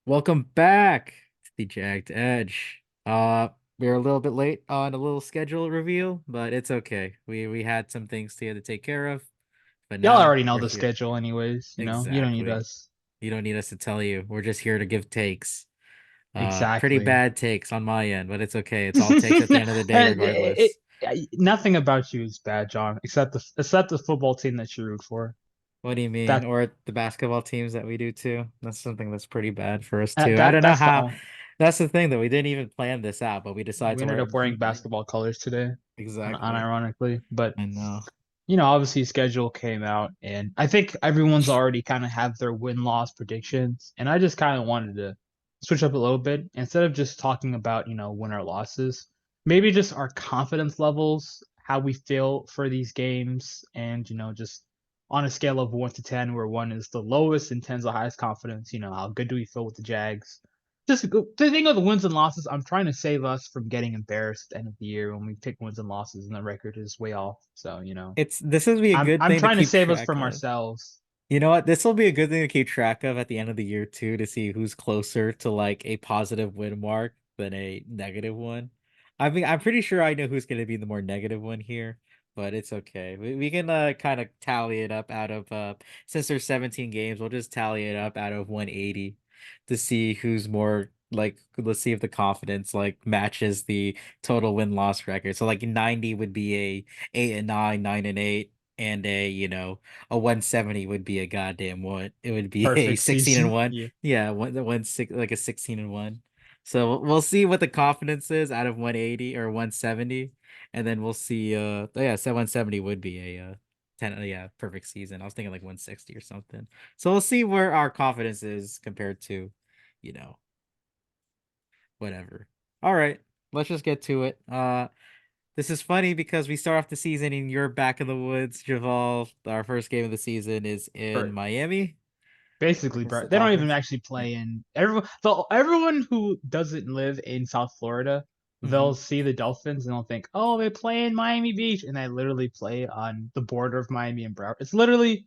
Welcome back to the Jagged Edge. We are a little bit late on a little schedule review, but it's okay. We had some things to take care of, but Y'all now already know we're the here. schedule anyways, you don't need Exactly. us. You don't need us to tell you. We're just here to give takes. Pretty Exactly. bad takes on my end, but it's okay. It's all takes at the end of the day, regardless. Nothing about you is bad, John, except the football team that you root for. What do you mean? That Or the basketball teams that we do too? That's something that's pretty bad for us too. I that don't know that's the how. only. That's the thing that we didn't even plan this out, but we decided We to ended wear. up wearing basketball colors today, Exactly. unironically, but I know. obviously schedule came out, and I think everyone's already kind of have their win-loss predictions, and I just kind of wanted to switch up a little bit instead of just talking about win or losses, maybe just our confidence levels, how we feel for these games, and just on a scale of 1 to 10, where 1 is the lowest and 10 is the highest confidence. How good do we feel with the Jags? Just the thing of the wins and losses, I'm trying to save us from getting embarrassed at the end of the year when we pick wins and losses and the record is way off. So, This will be a good I'm thing to trying to keep save us track from of. ourselves. You know what? This will be a good thing to keep track of at the end of the year too, to see who's closer to like a positive win mark than a negative one. I mean, I'm pretty sure I know who's going to be the more negative one here, but it's okay. We can kind of tally it up out of since there's 17 games, we'll just tally it up out of 180 to see who's more like, let's see if the confidence like matches the total win-loss record. So like 90 would be a 8-9, 9-8, and a 170 would be a goddamn what? It would be a Perfect 16 and season. 1. Yeah. Yeah, one six, like a 16 and 1. So we'll see what the confidence is out of 180 or 170, and then we'll see. Oh yeah, so 170 would be a 10. Yeah, perfect season. I was thinking like 160 or something. So we'll see where our confidence is compared to, you know, whatever. All right, let's just get to it. This is funny because we start off the season and you're back in the woods, Javal. Our first game of the season is in Or Miami basically, against bro. the They don't even Dolphins. actually Yeah. play in everyone who doesn't live in South Florida, Mm-hmm. they'll see the Dolphins and they'll think, "Oh, they play in Miami Beach," and they literally play on the border of Miami and Broward. It's literally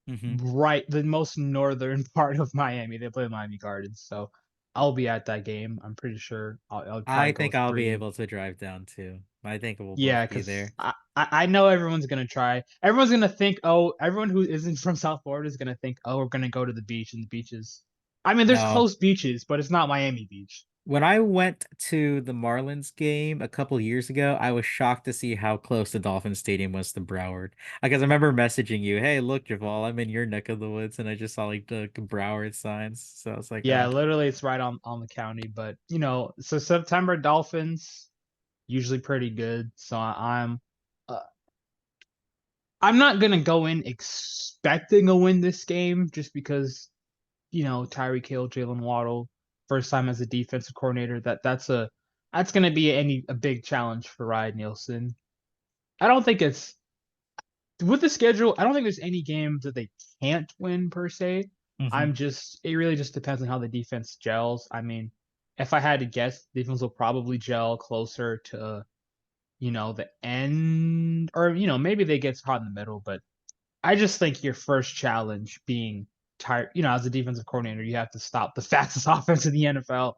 Mm-hmm. right the most northern part of Miami. They play Miami Gardens, so I'll be at that game. I'm pretty sure I'll I probably go think with I'll be Bree. able to drive down too. I think we'll Yeah, both be because there. I know everyone's gonna try. Everyone's gonna think, oh, everyone who isn't from South Florida is gonna think, oh, we're gonna go to the beach and the beaches. I mean, there's No. close beaches, but it's not Miami Beach. When I went to the Marlins game a couple years ago, I was shocked to see how close the Dolphin Stadium was to Broward. Because I remember messaging you, "Hey, look, Javal, I'm in your neck of the woods," and I just saw like the Broward signs. So I was like, Yeah, literally, it's right on the county. But so September Dolphins usually pretty good. So uh, I'm not gonna go in expecting a win this game just because Tyreek Hill, Jalen Waddle, first time as a defensive coordinator. That's going to be a big challenge for Ryan Nielsen. I don't think it's with the schedule. I don't think there's any games that they can't win per se. hmm It really just depends on how the defense gels. I mean, if I had to guess, defense will probably gel closer to the end, or maybe they get hot in the middle. But I just think your first challenge being tired, as a defensive coordinator, you have to stop the fastest offense in the NFL.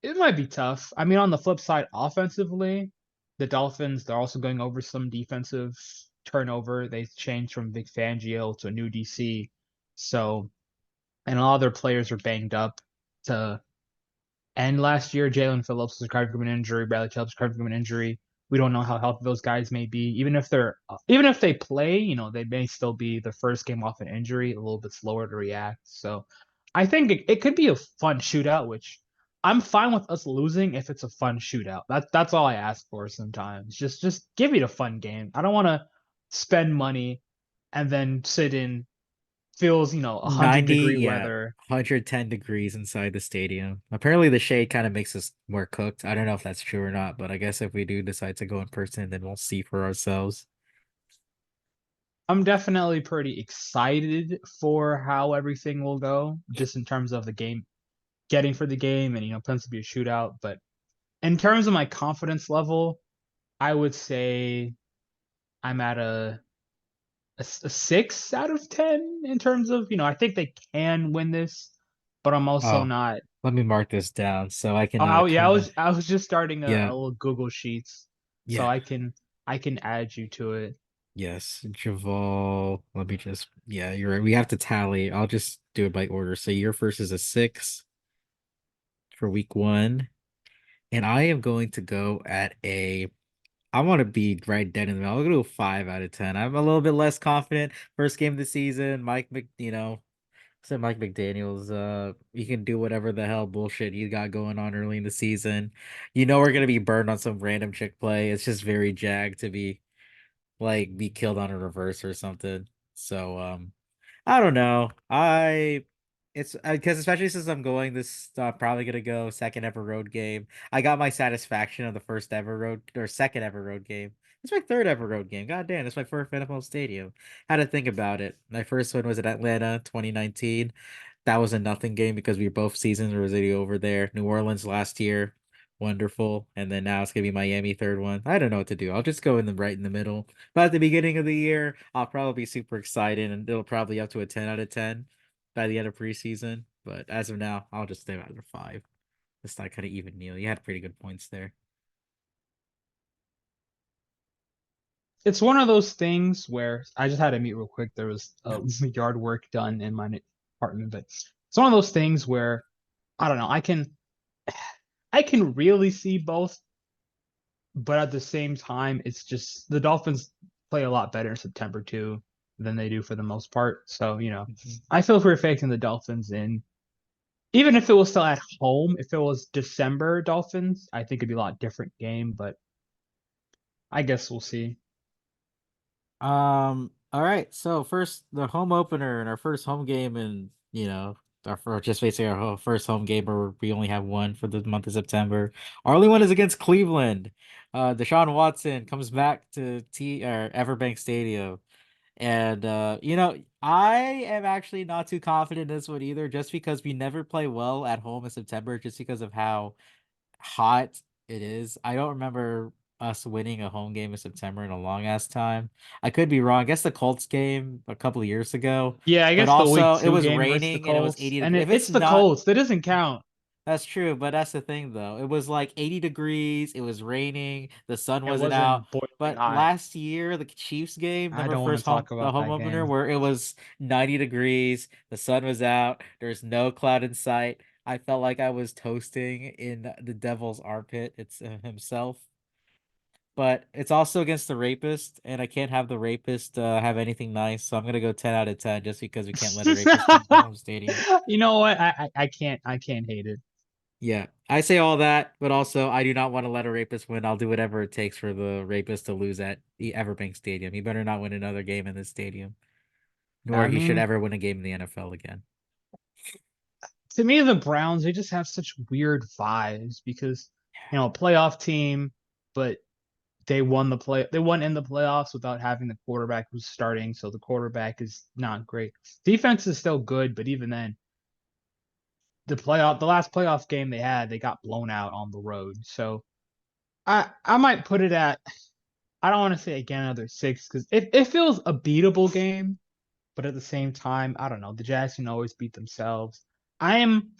It might be tough. I mean, on the flip side, offensively, the Dolphins, they're also going over some defensive turnover. They changed from Vic Fangio to a new DC. So, and a lot of their players are banged up to end last year. Jalen Phillips was recovered from an injury. Bradley Chubb was recovered from an injury. We don't know how healthy those guys may be. Even if they play, they may still be the first game off an injury, a little bit slower to react. So I think it could be a fun shootout, which I'm fine with us losing if it's a fun shootout. That's all I ask for sometimes. Just give me the fun game. I don't want to spend money and then sit in feels 100-degree 90, yeah, weather. 110 degrees inside the stadium. Apparently the shade kind of makes us more cooked. I don't know if that's true or not, but I guess if we do decide to go in person, then we'll see for ourselves. I'm definitely pretty excited for how everything will go, just in terms of the game, getting for the game, and plans to be a shootout. But in terms of my confidence level, I would say I'm at a 6 out of 10 in terms of, I think they can win this, but I'm also Oh, not. let me mark this down so I can Oh, yeah, I kind of was I was just starting a yeah, little Google Sheets, so yeah. I can add you to it. Yes, Javal. Let me just yeah, you're right. We have to tally. I'll just do it by order. So your first is a 6 for week 1. And I am going to go at a I want to be right dead in the middle. I'll go 5 out of 10. I'm a little bit less confident. First game of the season, said Mike McDaniel's he can do whatever the hell bullshit he got going on early in the season. We're gonna be burned on some random chick play. It's just very Jagged to be killed on a reverse or something. So I don't know. I it's because especially since I'm going this probably gonna go second ever road game. I got my satisfaction of the first ever road or second ever road game. It's my third ever road game. God damn, it's my first NFL stadium. Had to think about it. My first one was in Atlanta, 2019. That was a nothing game because we both seasons were already over there. New Orleans last year, wonderful, and then now it's gonna be Miami third one. I don't know what to do. I'll just go in the right in the middle. But at the beginning of the year, I'll probably be super excited, and it'll probably up to a 10 out of 10 by the end of preseason. But as of now, I'll just stay at a 5. It's not kind of even Neil. You had pretty good points there. It's one of those things where I just had to meet real quick. There was yard work done in my apartment, but it's one of those things where I don't know. I can really see both, but at the same time, it's just the Dolphins play a lot better in September too than they do for the most part. So, Mhm. I feel for faking the Dolphins in. Even if it was still at home, if it was December Dolphins, I think it'd be a lot different game, but I guess we'll see. All right. So first, the home opener and our first home game, and our first, just basically our first home game, where we only have one for the month of September. Our only one is against Cleveland. Deshaun Watson comes back to T or Everbank Stadium, and I am actually not too confident in this one either, just because we never play well at home in September, just because of how hot it is. I don't remember us winning a home game in September in a long ass time. I could be wrong. I guess the Colts game a couple of years ago, Yeah, I but guess the week also it two was game versus the raining and it was Colts, 80 and degrees. If it's it's the not, Colts. That doesn't count. that's true, but that's the thing though. It was like 80 degrees, it was raining, the sun It wasn't out. wasn't boiling But hot. last year, the Chiefs game, I remember don't want to first talk the about home that opener game. where it was 90 degrees, the sun was out, there's no cloud in sight. I felt like I was toasting in the devil's armpit. It's himself, but it's also against the rapist, and I can't have the rapist have anything nice. So I'm gonna go 10 out of 10 just because we can't let a rapist win the home stadium. You know what? I can't hate it. Yeah, I say all that, but also I do not want to let a rapist win. I'll do whatever it takes for the rapist to lose at the Everbank Stadium. He better not win another game in this stadium, nor I he should mean, ever win a game in the NFL again. to me, the Browns, they just have such weird vibes because, playoff team, but they won in the playoffs without having the quarterback who's starting, so the quarterback is not great. Defense is still good, but even then, the last playoff game they had, they got blown out on the road. So I might put it at, I don't want to say again another 6 because it feels a beatable game, but at the same time, I don't know. The Jazz can always beat themselves. I am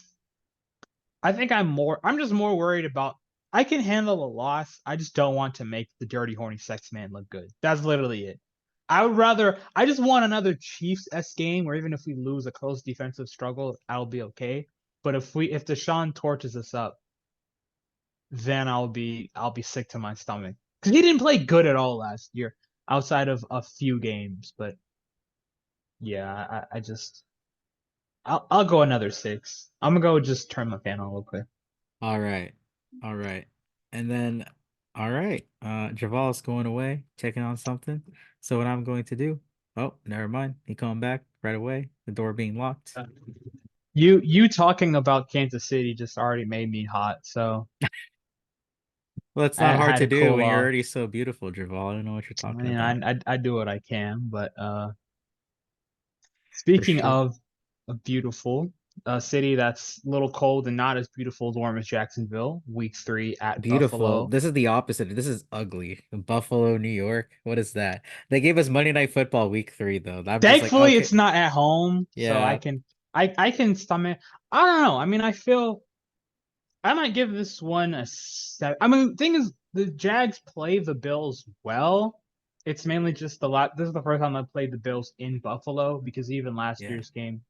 I think I'm just more worried about, I can handle a loss. I just don't want to make the dirty horny sex man look good. That's literally it. I just want another Chiefs-esque game where even if we lose a close defensive struggle, I'll be okay. But if Deshaun torches us up, then I'll be sick to my stomach. Because he didn't play good at all last year, outside of a few games. But yeah, I just I'll go another 6. I'm gonna go just turn my fan on real quick. All right, all right, and then all right, Javal's going away, checking on something. So what I'm going to do? Oh, never mind. He coming back right away. The door being locked. You talking about Kansas City just already made me hot, so Well, it's not I hard had to to do cool when you're off. already so beautiful, Javal. I don't know what you're I talking mean, about. I do what I can, but For speaking sure. of beautiful, a city that's a little cold and not as beautiful as warm as Jacksonville. Week 3 at Beautiful. Buffalo. This is the opposite. This is ugly. Buffalo, New York. What is that? They gave us Monday Night Football week 3 though. I'm just like, Thankfully, okay, it's not at home, so I yeah, can I can stomach. I don't know. I mean, I feel I might give this one a 7. I mean, the thing is, the Jags play the Bills well. It's mainly just the lot. This is the first time I played the Bills in Buffalo because even last yeah. year's game.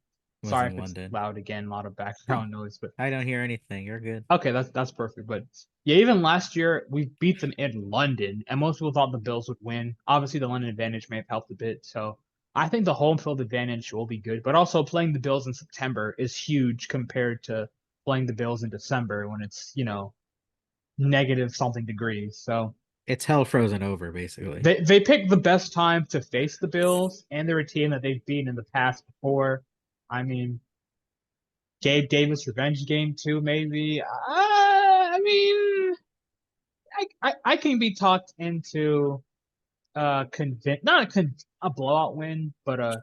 It was Sorry in if it's London. loud again, a lot of Oh, background noise, but I don't hear anything. You're good. okay, that's perfect. But yeah, even last year we beat them in London, and most people thought the Bills would win. Obviously, the London advantage may have helped a bit, so I think the home field advantage will be good. But also playing the Bills in September is huge compared to playing the Bills in December when it's negative something degrees. So It's hell frozen over, basically. they picked the best time to face the Bills, and they're a team that they've beaten in the past before. I mean, Gabe Davis revenge game too, maybe. I mean, I can be talked into not a blowout win, but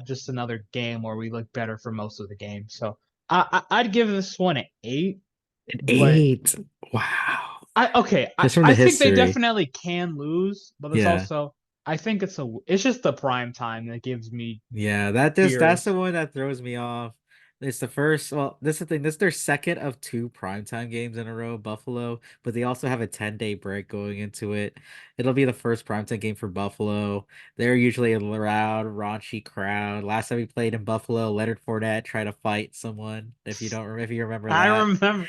just another game where we look better for most of the game. So I'd give this one an 8, An but 8. Wow. I okay, Just from I the think they history. definitely can lose, but there's Yeah. also I think it's just the prime time that gives me Yeah, that's the fears. one that throws me off. It's the first, well, this is the thing. This is their second of two primetime games in a row, Buffalo, but they also have a 10-day break going into it. It'll be the first primetime game for Buffalo. They're usually a loud, raunchy crowd. Last time we played in Buffalo, Leonard Fournette tried to fight someone, if you remember I that. remember.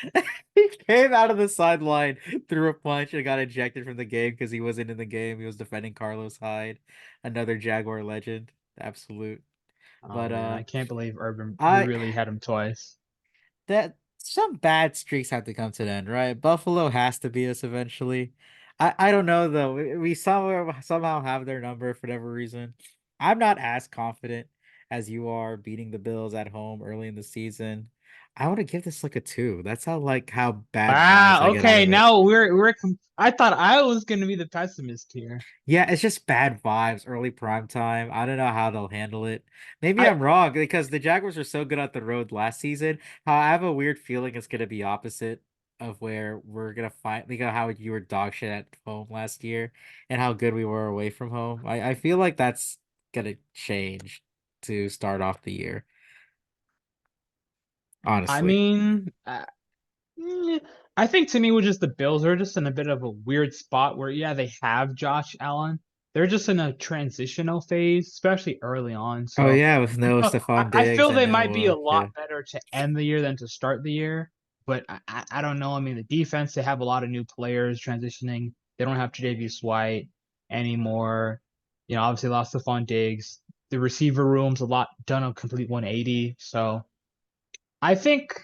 He came out of the sideline, threw a punch, and got ejected from the game because he wasn't in the game. He was defending Carlos Hyde, another Jaguar legend. Absolute. Oh But man, I can't believe Urban. We I really had him twice. that some bad streaks have to come to an end, right? Buffalo has to beat us eventually. I don't know though. We somehow have their number for whatever reason. I'm not as confident as you are beating the Bills at home early in the season. I want to give this like a 2. That's how bad vibes I Wow. get out Okay. of it. Now I thought I was gonna be the pessimist here. Yeah, it's just bad vibes early prime time. I don't know how they'll handle it. Maybe I I'm wrong because the Jaguars were so good on the road last season. I have a weird feeling it's gonna be opposite of where we're gonna find like how you were dog shit at home last year and how good we were away from home. I feel like that's gonna change to start off the year, I honestly. mean, eh, I think to me with just the Bills, they're just in a bit of a weird spot where yeah, they have Josh Allen. They're just in a transitional phase, especially early on. Oh So yeah, with no I, Stephon I Diggs feel and they might be a no lot yeah. better to end the year than to start the year. But I don't know. I mean, the defense, they have a lot of new players transitioning. They don't have Tre'Davious White anymore. Obviously lost Stephon Diggs. The receiver room's a lot done a complete 180. So I think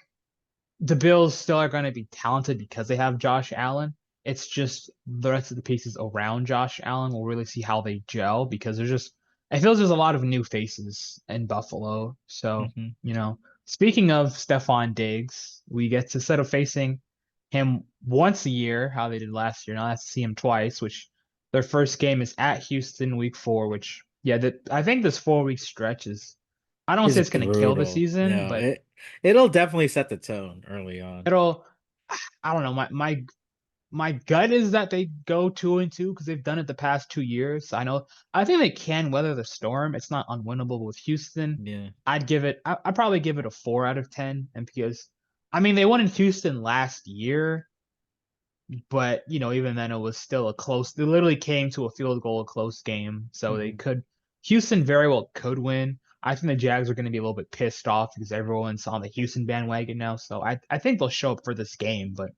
the Bills still are going to be talented because they have Josh Allen. It's just the rest of the pieces around Josh Allen. We'll really see how they gel because I feel there's a lot of new faces in Buffalo. So, Hmm. speaking of Stephon Diggs, we get to instead of facing him once a year, how they did last year, now I have to see him twice, which their first game is at Houston week 4, which, yeah, I think this 4-week stretch I don't say Is it's going to kill the brutal. season, No, but it'll definitely set the tone early on. it'll I don't know. My gut is that they go 2-2 because they've done it the past 2 years. I think they can weather the storm. It's not unwinnable with Houston. Yeah. I'd probably give it a 4 out of 10. And because I mean they won in Houston last year, but even then it was still a close. They literally came to a field goal, a close game. So they Hmm. could Houston very well could win. I think the Jags are going to be a little bit pissed off because everyone's on the Houston bandwagon now. So I think they'll show up for this game, but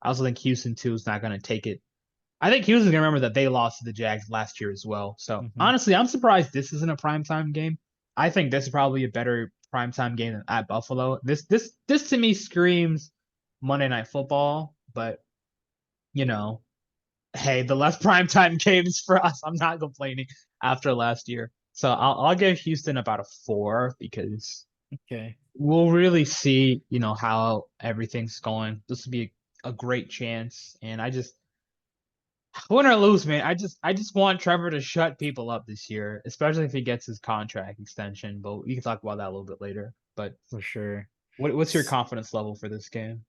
I also think Houston too is not going to take it. I think Houston's going to remember that they lost to the Jags last year as well. So Hmm. honestly, I'm surprised this isn't a primetime game. I think this is probably a better primetime game than at Buffalo. This to me screams Monday Night Football, but you know, hey, the less primetime games for us. I'm not complaining after last year. So I'll give Houston about a 4 because Okay. we'll really see, how everything's going. This would be a great chance, and Win or lose, man. I just want Trevor to shut people up this year, especially if he gets his contract extension. But we can talk about that a little bit later. But For sure. what's your confidence level for this game?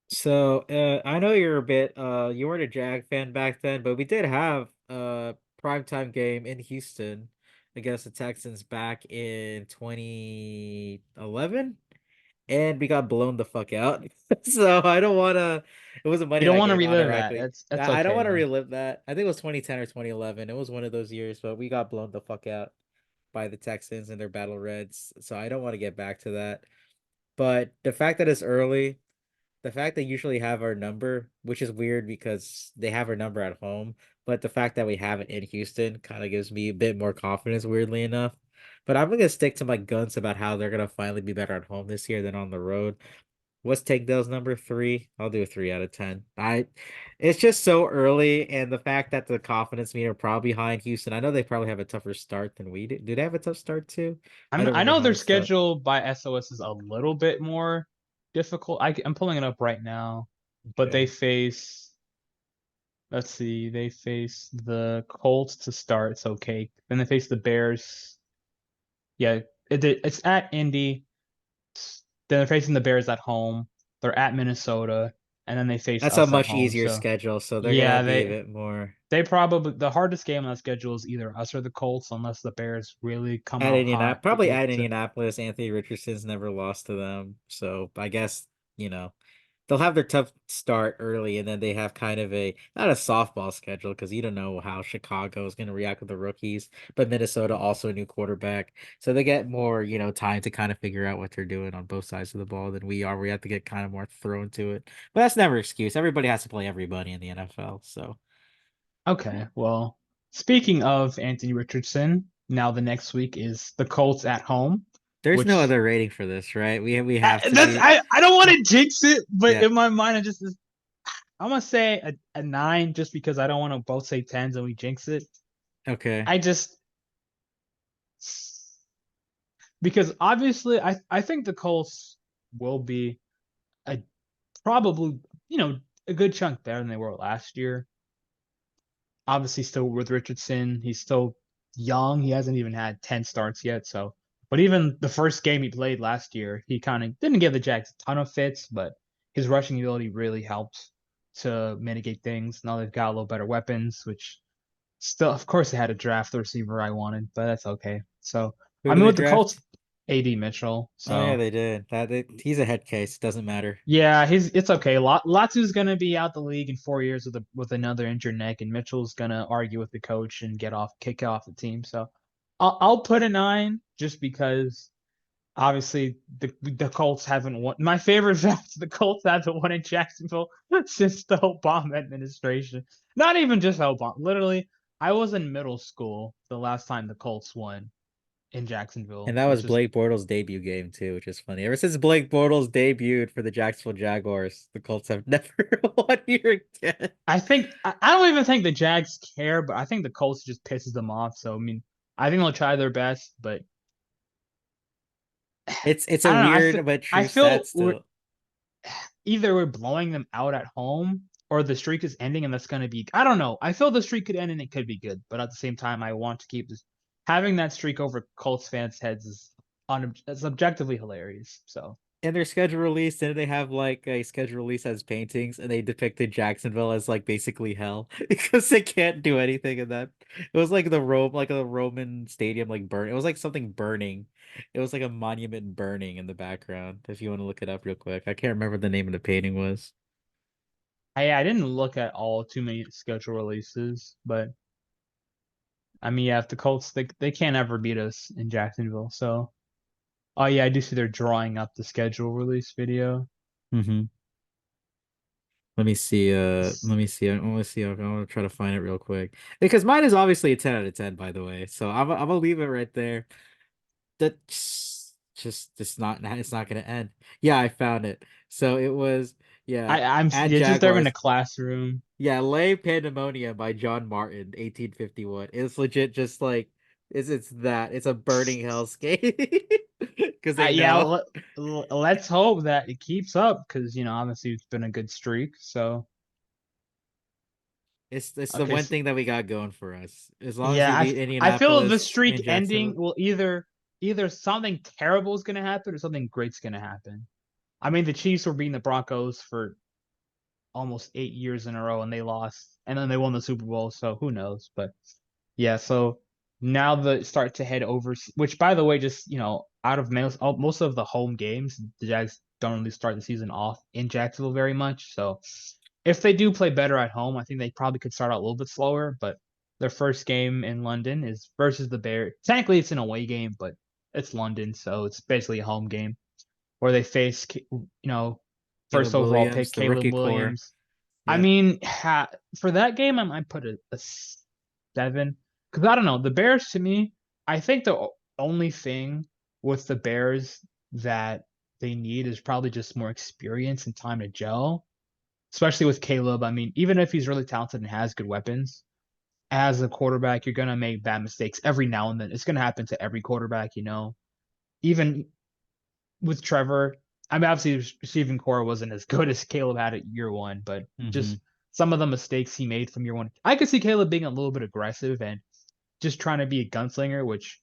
So, I know you're a bit you weren't a Jag fan back then, but we did have a primetime game in Houston against the Texans back in 2011, and we got blown the fuck out. So I don't want to. It was a You Monday don't night want to game, not relive that. directly. That's I don't okay want to though. relive that. I think it was 2010 or 2011. It was one of those years, but we got blown the fuck out by the Texans and their Battle Reds. So I don't want to get back to that. But the fact that it's early, the fact they usually have our number, which is weird because they have our number at home, but the fact that we have it in Houston kind of gives me a bit more confidence, weirdly enough. But I'm gonna stick to my guns about how they're gonna finally be better at home this year than on the road. What's Takedale's number? 3? I'll do a 3 out of 10. It's just so early, and the fact that the confidence meter probably high in Houston. I know they probably have a tougher start than we do. Do they have a tough start too? I don't I remember know how their they start. schedule by SOS is a little bit more difficult. I'm pulling it up right now, but they Okay. face. Let's see, they face the Colts to start. It's okay. Then they face the Bears. Yeah, it's at Indy. Then they're facing the Bears at home. They're at Minnesota, and then they face That's a us at much home. easier So schedule, so they're gonna yeah, be a bit more. they probably the hardest game on the schedule is either us or the Colts, unless the Bears really come At out Indianapolis, hot probably at to Indianapolis, Anthony Richardson's never lost to them. So I guess, you know, they'll have their tough start early and then they have kind of a not a softball schedule because you don't know how Chicago is going to react with the rookies, but Minnesota also a new quarterback. So they get more, time to kind of figure out what they're doing on both sides of the ball than we are. We have to get kind of more thrown to it. But that's never an excuse. Everybody has to play everybody in the NFL. So Okay, well, speaking of Anthony Richardson, now the next week is the Colts at home, there's no which other rating for this, right? We have to that's we I don't want to jinx it, but yeah. in my mind I'm gonna say a 9 just because I don't want to both say tens and we jinx it. Okay. I just because obviously I think the Colts will be a probably a good chunk better than they were last year. Obviously, still with Richardson, he's still young. He hasn't even had 10 starts yet. So, but even the first game he played last year, he kind of didn't give the Jags a ton of fits, but his rushing ability really helped to mitigate things. Now they've got a little better weapons, which still, of course, they had to draft the receiver I wanted, but that's okay. So, Who I did mean, they with the Colts, draft? AD Mitchell. Oh yeah, So, they did. He's a head case. Doesn't matter. yeah, it's okay. Latu's gonna be out the league in 4 years with another injured neck, and Mitchell's gonna argue with the coach and kick off the team. So I'll put a 9 just because obviously the Colts haven't won. My favorite fact: the Colts haven't won in Jacksonville since the Obama administration. Not even just Obama. Literally, I was in middle school the last time the Colts won in And Jacksonville, that was which is Blake Bortles' debut game too, which is funny. Ever since Blake Bortles debuted for the Jacksonville Jaguars, the Colts have never won here again. I don't even think the Jags care, but I think the Colts just pisses them off. So I mean, I think they'll try their best, but It's a I don't know. weird but I true feel stat still. either we're blowing them out at home or the streak is ending and that's gonna be. I don't know. I feel the streak could end and it could be good, but at the same time, I want to keep this having that streak over Colts fans' heads is it's objectively hilarious. So In their schedule release, didn't they have like a schedule release as paintings and they depicted Jacksonville as like basically hell because they can't do anything in that. It was like like a Roman stadium like burn. It was like something burning. It was like a monument burning in the background. If you want to look it up real quick. I can't remember what the name of the painting was. I didn't look at all too many schedule releases, but I mean, yeah, if the Colts they can't ever beat us in Jacksonville. So, oh yeah, I do see they're drawing up the schedule release video. Mm-hmm. Let me see. I want to see. I want to try to find it real quick because mine is obviously a 10 out of 10, by the way. So I'm gonna leave it right there. That just it's not gonna end. Yeah, I found it. So it was yeah I'm at yeah, just there in the Jaguars. classroom. Yeah, Lay Pandemonium by John Martin, 1851. It's legit just like it's that. It's a burning hellscape because they Yeah, know. let's hope that it keeps up because obviously it's been a good streak. So It's the Okay, one so, thing that we got going for us. As long as we yeah, beat I feel the Indianapolis streak and ending Jacksonville. will either something terrible is gonna happen or something great's gonna happen. I mean, the Chiefs were beating the Broncos for almost 8 years in a row, and they lost, and then they won the Super Bowl. So who knows? But yeah, so now the start to head over. Which, by the way, just out of most of the home games, the Jags don't really start the season off in Jacksonville very much. So if they do play better at home, I think they probably could start out a little bit slower. But their first game in London is versus the Bears. Technically, it's an away game, but it's London, so it's basically a home game where they face, first Caleb overall pick Williams, the rookie Caleb core. Williams. I Yeah, mean, for that game, I might put a 7 because I don't know. The Bears, to me, I think the only thing with the Bears that they need is probably just more experience and time to gel, especially with Caleb. I mean, even if he's really talented and has good weapons, as a quarterback, you're gonna make bad mistakes every now and then. It's gonna happen to every quarterback. Even with Trevor, I mean, obviously his receiving core wasn't as good as Caleb had at year one, but mm-hmm. just some of the mistakes he made from year one. I could see Caleb being a little bit aggressive and just trying to be a gunslinger, which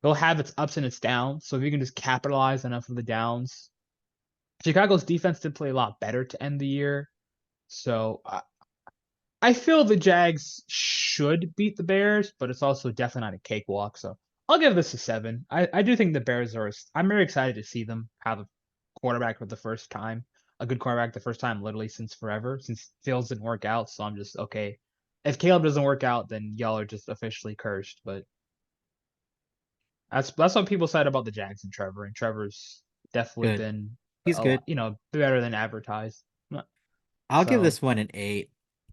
will have its ups and its downs. So if you can just capitalize enough of the downs, Chicago's defense did play a lot better to end the year. So I feel the Jags should beat the Bears, but it's also definitely not a cakewalk. So I'll give this a 7. I do think the Bears are. I'm very excited to see them have a quarterback for the first time, a good quarterback the first time, literally since forever, since Fields didn't work out. So I'm just okay. If Caleb doesn't work out, then y'all are just officially cursed. But that's what people said about the Jags and Trevor's definitely Good. been He's a lot, good. better than advertised. I'll give So this one an 8.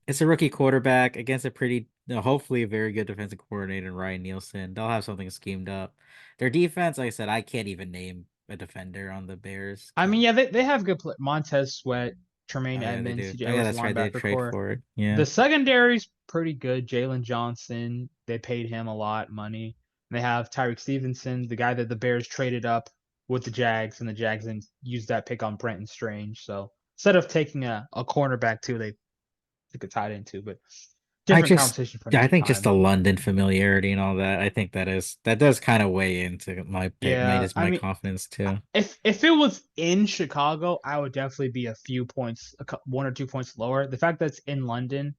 It's a rookie quarterback against a pretty, hopefully a very good defensive coordinator in Ryan Nielsen. They'll have something schemed up. Their defense, like I said, I can't even name a defender on the Bears. I mean, Can't. yeah, they have good play. Montez Sweat, Tremaine Oh yeah, they Edmonds, do. CJ Oh yeah, Edwards, that's right. They linebacker trade core. for it. Yeah. The secondary's pretty good. Jalen Johnson, they paid him a lot of money. They have Tyreek Stevenson, the guy that the Bears traded up with the Jags, and the Jags then used that pick on Brenton Strange. So instead of taking a cornerback too, they took a tight end too, but I different just, conversation for I another think just time. the London familiarity and all that. I think that does kind of weigh into my pick, Yeah, just I my mean, confidence too. if it was in Chicago, I would definitely be a few points, 1 or 2 points lower. The fact that it's in London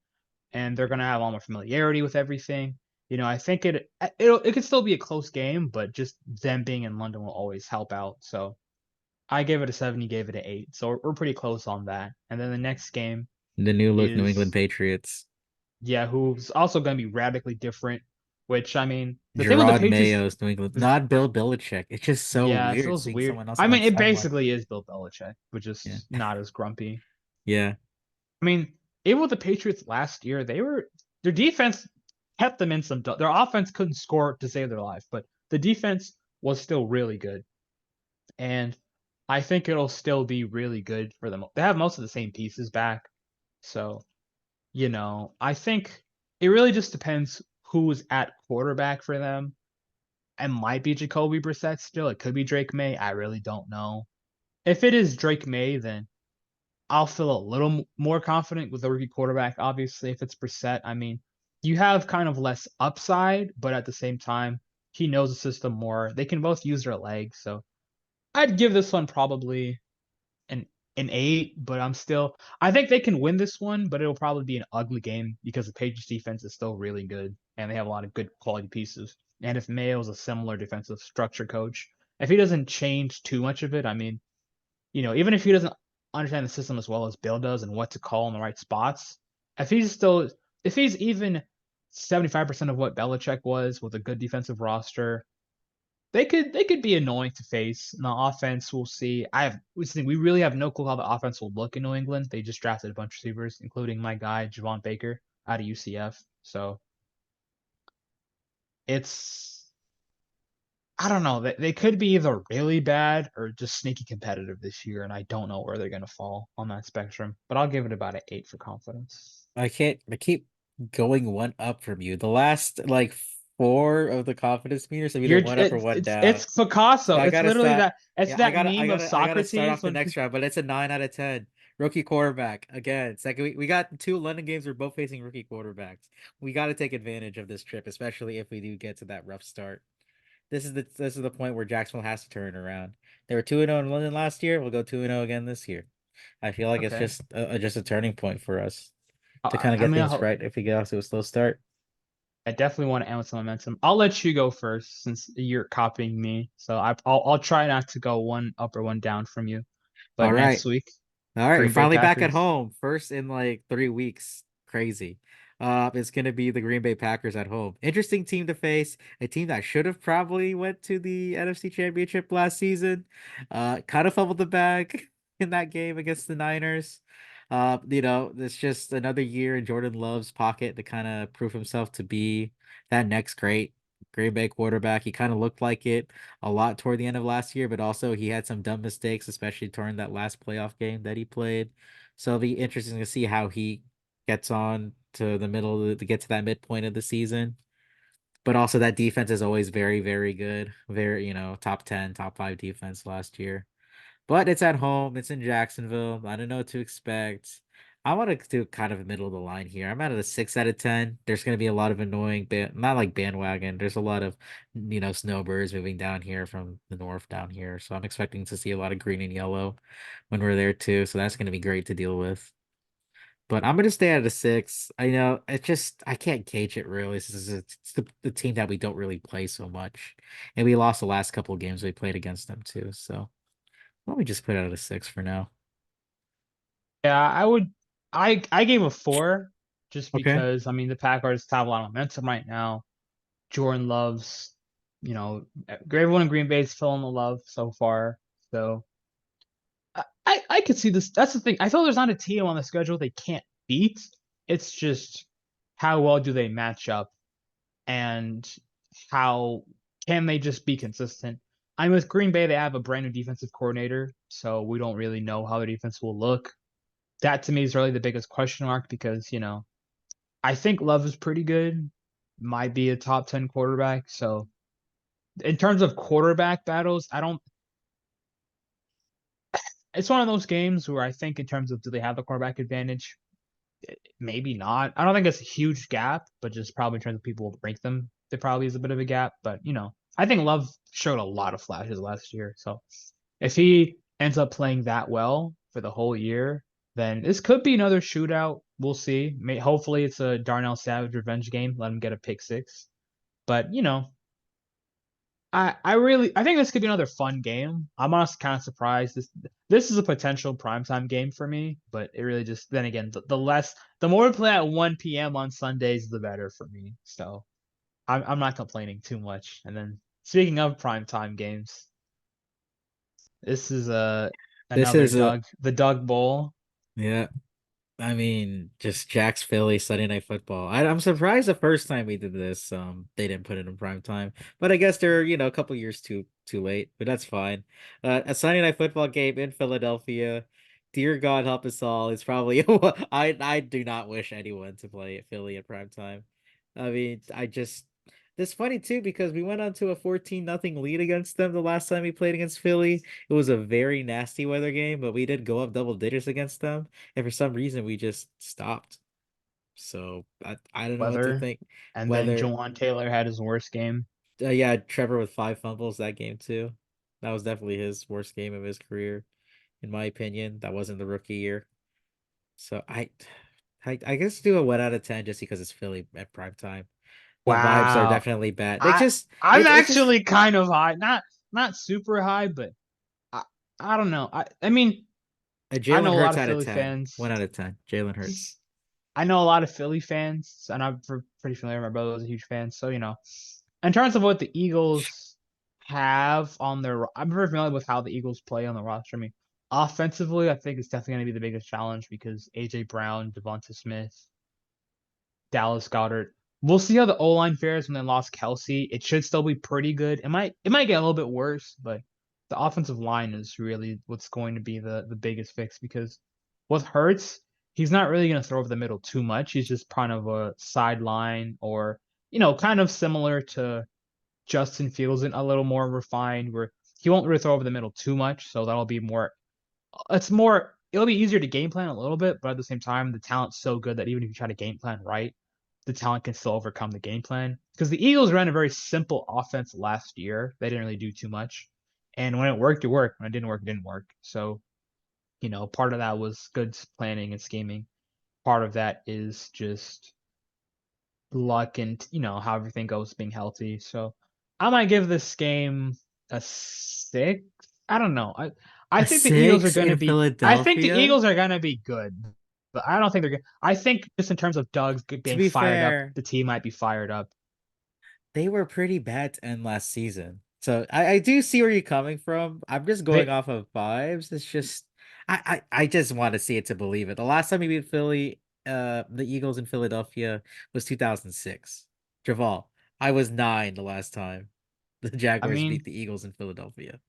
and they're gonna have all more familiarity with everything. I think it could still be a close game, but just them being in London will always help out. So I gave it a 7, you gave it an 8. So we're pretty close on that. And then the next game The new look New England is Patriots. who's also gonna be radically different. Which I mean, the thing with the Gerard Patriots, Mayo's New England, not Bill Belichick. It's just so yeah, it weird feels seeing weird. someone else I on mean, that it sideline. basically is Bill Belichick, but Yeah. just not as grumpy. Yeah. I mean, even with the Patriots last year, their defense kept them in some. Their offense couldn't score to save their life, but the defense was still really good, and I think it'll still be really good for them. They have most of the same pieces back, so I think it really just depends who's at quarterback for them. It might be Jacoby Brissett still. It could be Drake May. I really don't know. If it is Drake May, then I'll feel a little more confident with the rookie quarterback. Obviously, if it's Brissett, I mean, you have kind of less upside, but at the same time, he knows the system more. They can both use their legs, so I'd give this one probably an an 8. But I think they can win this one, but it'll probably be an ugly game because the Patriots defense is still really good and they have a lot of good quality pieces. And if Mayo's a similar defensive structure coach, if he doesn't change too much of it, I mean, even if he doesn't understand the system as well as Bill does and what to call in the right spots, if he's still if he's even 75% of what Belichick was with a good defensive roster, they could be annoying to face. In the offense, we'll see. We really have no clue how the offense will look in New England. They just drafted a bunch of receivers, including my guy Javon Baker out of UCF. So it's I don't know. They could be either really bad or just sneaky competitive this year, and I don't know where they're going to fall on that spectrum. But I'll give it about an 8 for confidence. I keep going one up from you. The last like four of the confidence meters have either You're one up or one it's down. So Picasso. I It's gotta literally start. that. It's Yeah, that meme of I gotta start off Socrates the when next round, but it's a 9 out of 10. Rookie quarterback again. Second week, we got two London games. We're both facing rookie quarterbacks. We got to take advantage of this trip, especially if we do get to that rough start. This is the point where Jacksonville has to turn around. They were 2-0 in London last year. We'll go 2-0 again this year. I feel like it's Okay. just a turning point for us to I, kind of I get mean, things right if we get off to a slow start. I definitely want to end with some momentum. I'll let you go first since you're copying me. So I'll try not to go one up or one down from you. But All next right. week, All right, we're Green Bay finally back at Packers. home. First in like 3 weeks. Crazy. It's gonna be the Green Bay Packers at home. Interesting team to face. A team that should have probably went to the NFC Championship last season. Kind of fumbled the bag in that game against the Niners. It's just another year in Jordan Love's pocket to kind of prove himself to be that next great Green Bay quarterback. He kind of looked like it a lot toward the end of last year, but also he had some dumb mistakes, especially during that last playoff game that he played. So it'll be interesting to see how he gets on to the middle to get to that midpoint of the season. But also that defense is always very, very good. Very, top 10, top five defense last year. But it's at home. It's in Jacksonville. I don't know what to expect. I want to do kind of middle of the line here. I'm at a 6 out of 10. There's going to be a lot of annoying, not like bandwagon. There's a lot of, snowbirds moving down here from the north down here. So I'm expecting to see a lot of green and yellow when we're there too. So that's going to be great to deal with. But I'm gonna stay at a 6. I know I can't gauge it really. It's the team that we don't really play so much, and we lost the last couple of games we played against them too. So let me just put it at a 6 for now. Yeah, I would. I gave a 4 just Okay. because I mean the Packers have a lot of momentum right now. Jordan loves, everyone in Green Bay is feeling the love so far. So I could see this. That's the thing. I feel there's not a team on the schedule they can't beat. It's just how well do they match up and how can they just be consistent? I'm with Green Bay. They have a brand new defensive coordinator, so we don't really know how their defense will look. That to me is really the biggest question mark because I think Love is pretty good, might be a top 10 quarterback. So in terms of quarterback battles, I don't. It's one of those games where I think in terms of do they have the quarterback advantage? Maybe not. I don't think it's a huge gap, but just probably in terms of people rank them, there probably is a bit of a gap. But I think Love showed a lot of flashes last year. So if he ends up playing that well for the whole year, then this could be another shootout. We'll see. Hopefully it's a Darnell Savage revenge game. Let him get a pick six. But I think this could be another fun game. I'm honestly kind of surprised. This is a potential primetime game for me, but it really just then again the more we play at 1 p.m. on Sundays, the better for me. So I'm not complaining too much. And then speaking of primetime games, this is This another is a Doug the Doug Bowl. Yeah. I mean, just Jack's Philly Sunday Night Football. I'm surprised the first time we did this, they didn't put it in prime time. But I guess they're, a couple years too late. But that's fine. A Sunday Night Football game in Philadelphia. Dear God help us all. It's probably I do not wish anyone to play at Philly at prime time. I mean, it's funny too because we went on to a 14-0 lead against them the last time we played against Philly. It was a very nasty weather game, but we did go up double digits against them. And for some reason, we just stopped. So I don't know what to Weather, think. and then Whether, Jawan Taylor had his worst game. yeah, Trevor with 5 fumbles that game too. That was definitely his worst game of his career, in my opinion. That wasn't the rookie year. So I guess do a 1 out of 10 just because it's Philly at prime time. The vibes are Wow. definitely bad. I I'm It's just actually kind of high. Not super high, but I I don't know. I mean, a I Jalen know a lot Hurts of out of Philly 10. fans. 1 out of 10. Jalen Hurts. I know a lot of Philly fans, and I'm pretty familiar. My brother was a huge fan, so in terms of what the Eagles have on their, I'm very familiar with how the Eagles play on the roster. I mean, offensively, I think it's definitely going to be the biggest challenge because AJ Brown, Devonta Smith, Dallas Goddard. We'll see how the O line fares when they lost Kelsey. It should still be pretty good. It might get a little bit worse, but the offensive line is really what's going to be the biggest fix because with Hurts, he's not really going to throw over the middle too much. He's just kind of a sideline or kind of similar to Justin Fields and a little more refined where he won't really throw over the middle too much. So that'll be more. It's more it'll be easier to game plan a little bit, but at the same time, the talent's so good that even if you try to game plan right, the talent can still overcome the game plan. Because the Eagles ran a very simple offense last year. They didn't really do too much. And when it worked, it worked. When it didn't work, it didn't work. So, part of that was good planning and scheming. Part of that is just luck and, how everything goes being healthy. So I might give this game a 6. I don't know. I A think the Eagles are 6 going to in be I think the Philadelphia? Eagles are going to be good. But I don't think they're good. I think just in terms of Doug's To being be fired up, fair, the team might be fired up. they were pretty bad to end last season. So I do see where you're coming from. I'm just going They off of vibes. It's just I just want to see it to believe it. The last time we beat Philly, the Eagles in Philadelphia was 2006. Javal, I was 9 the last time the I Jaguars beat mean, the Eagles in Philadelphia.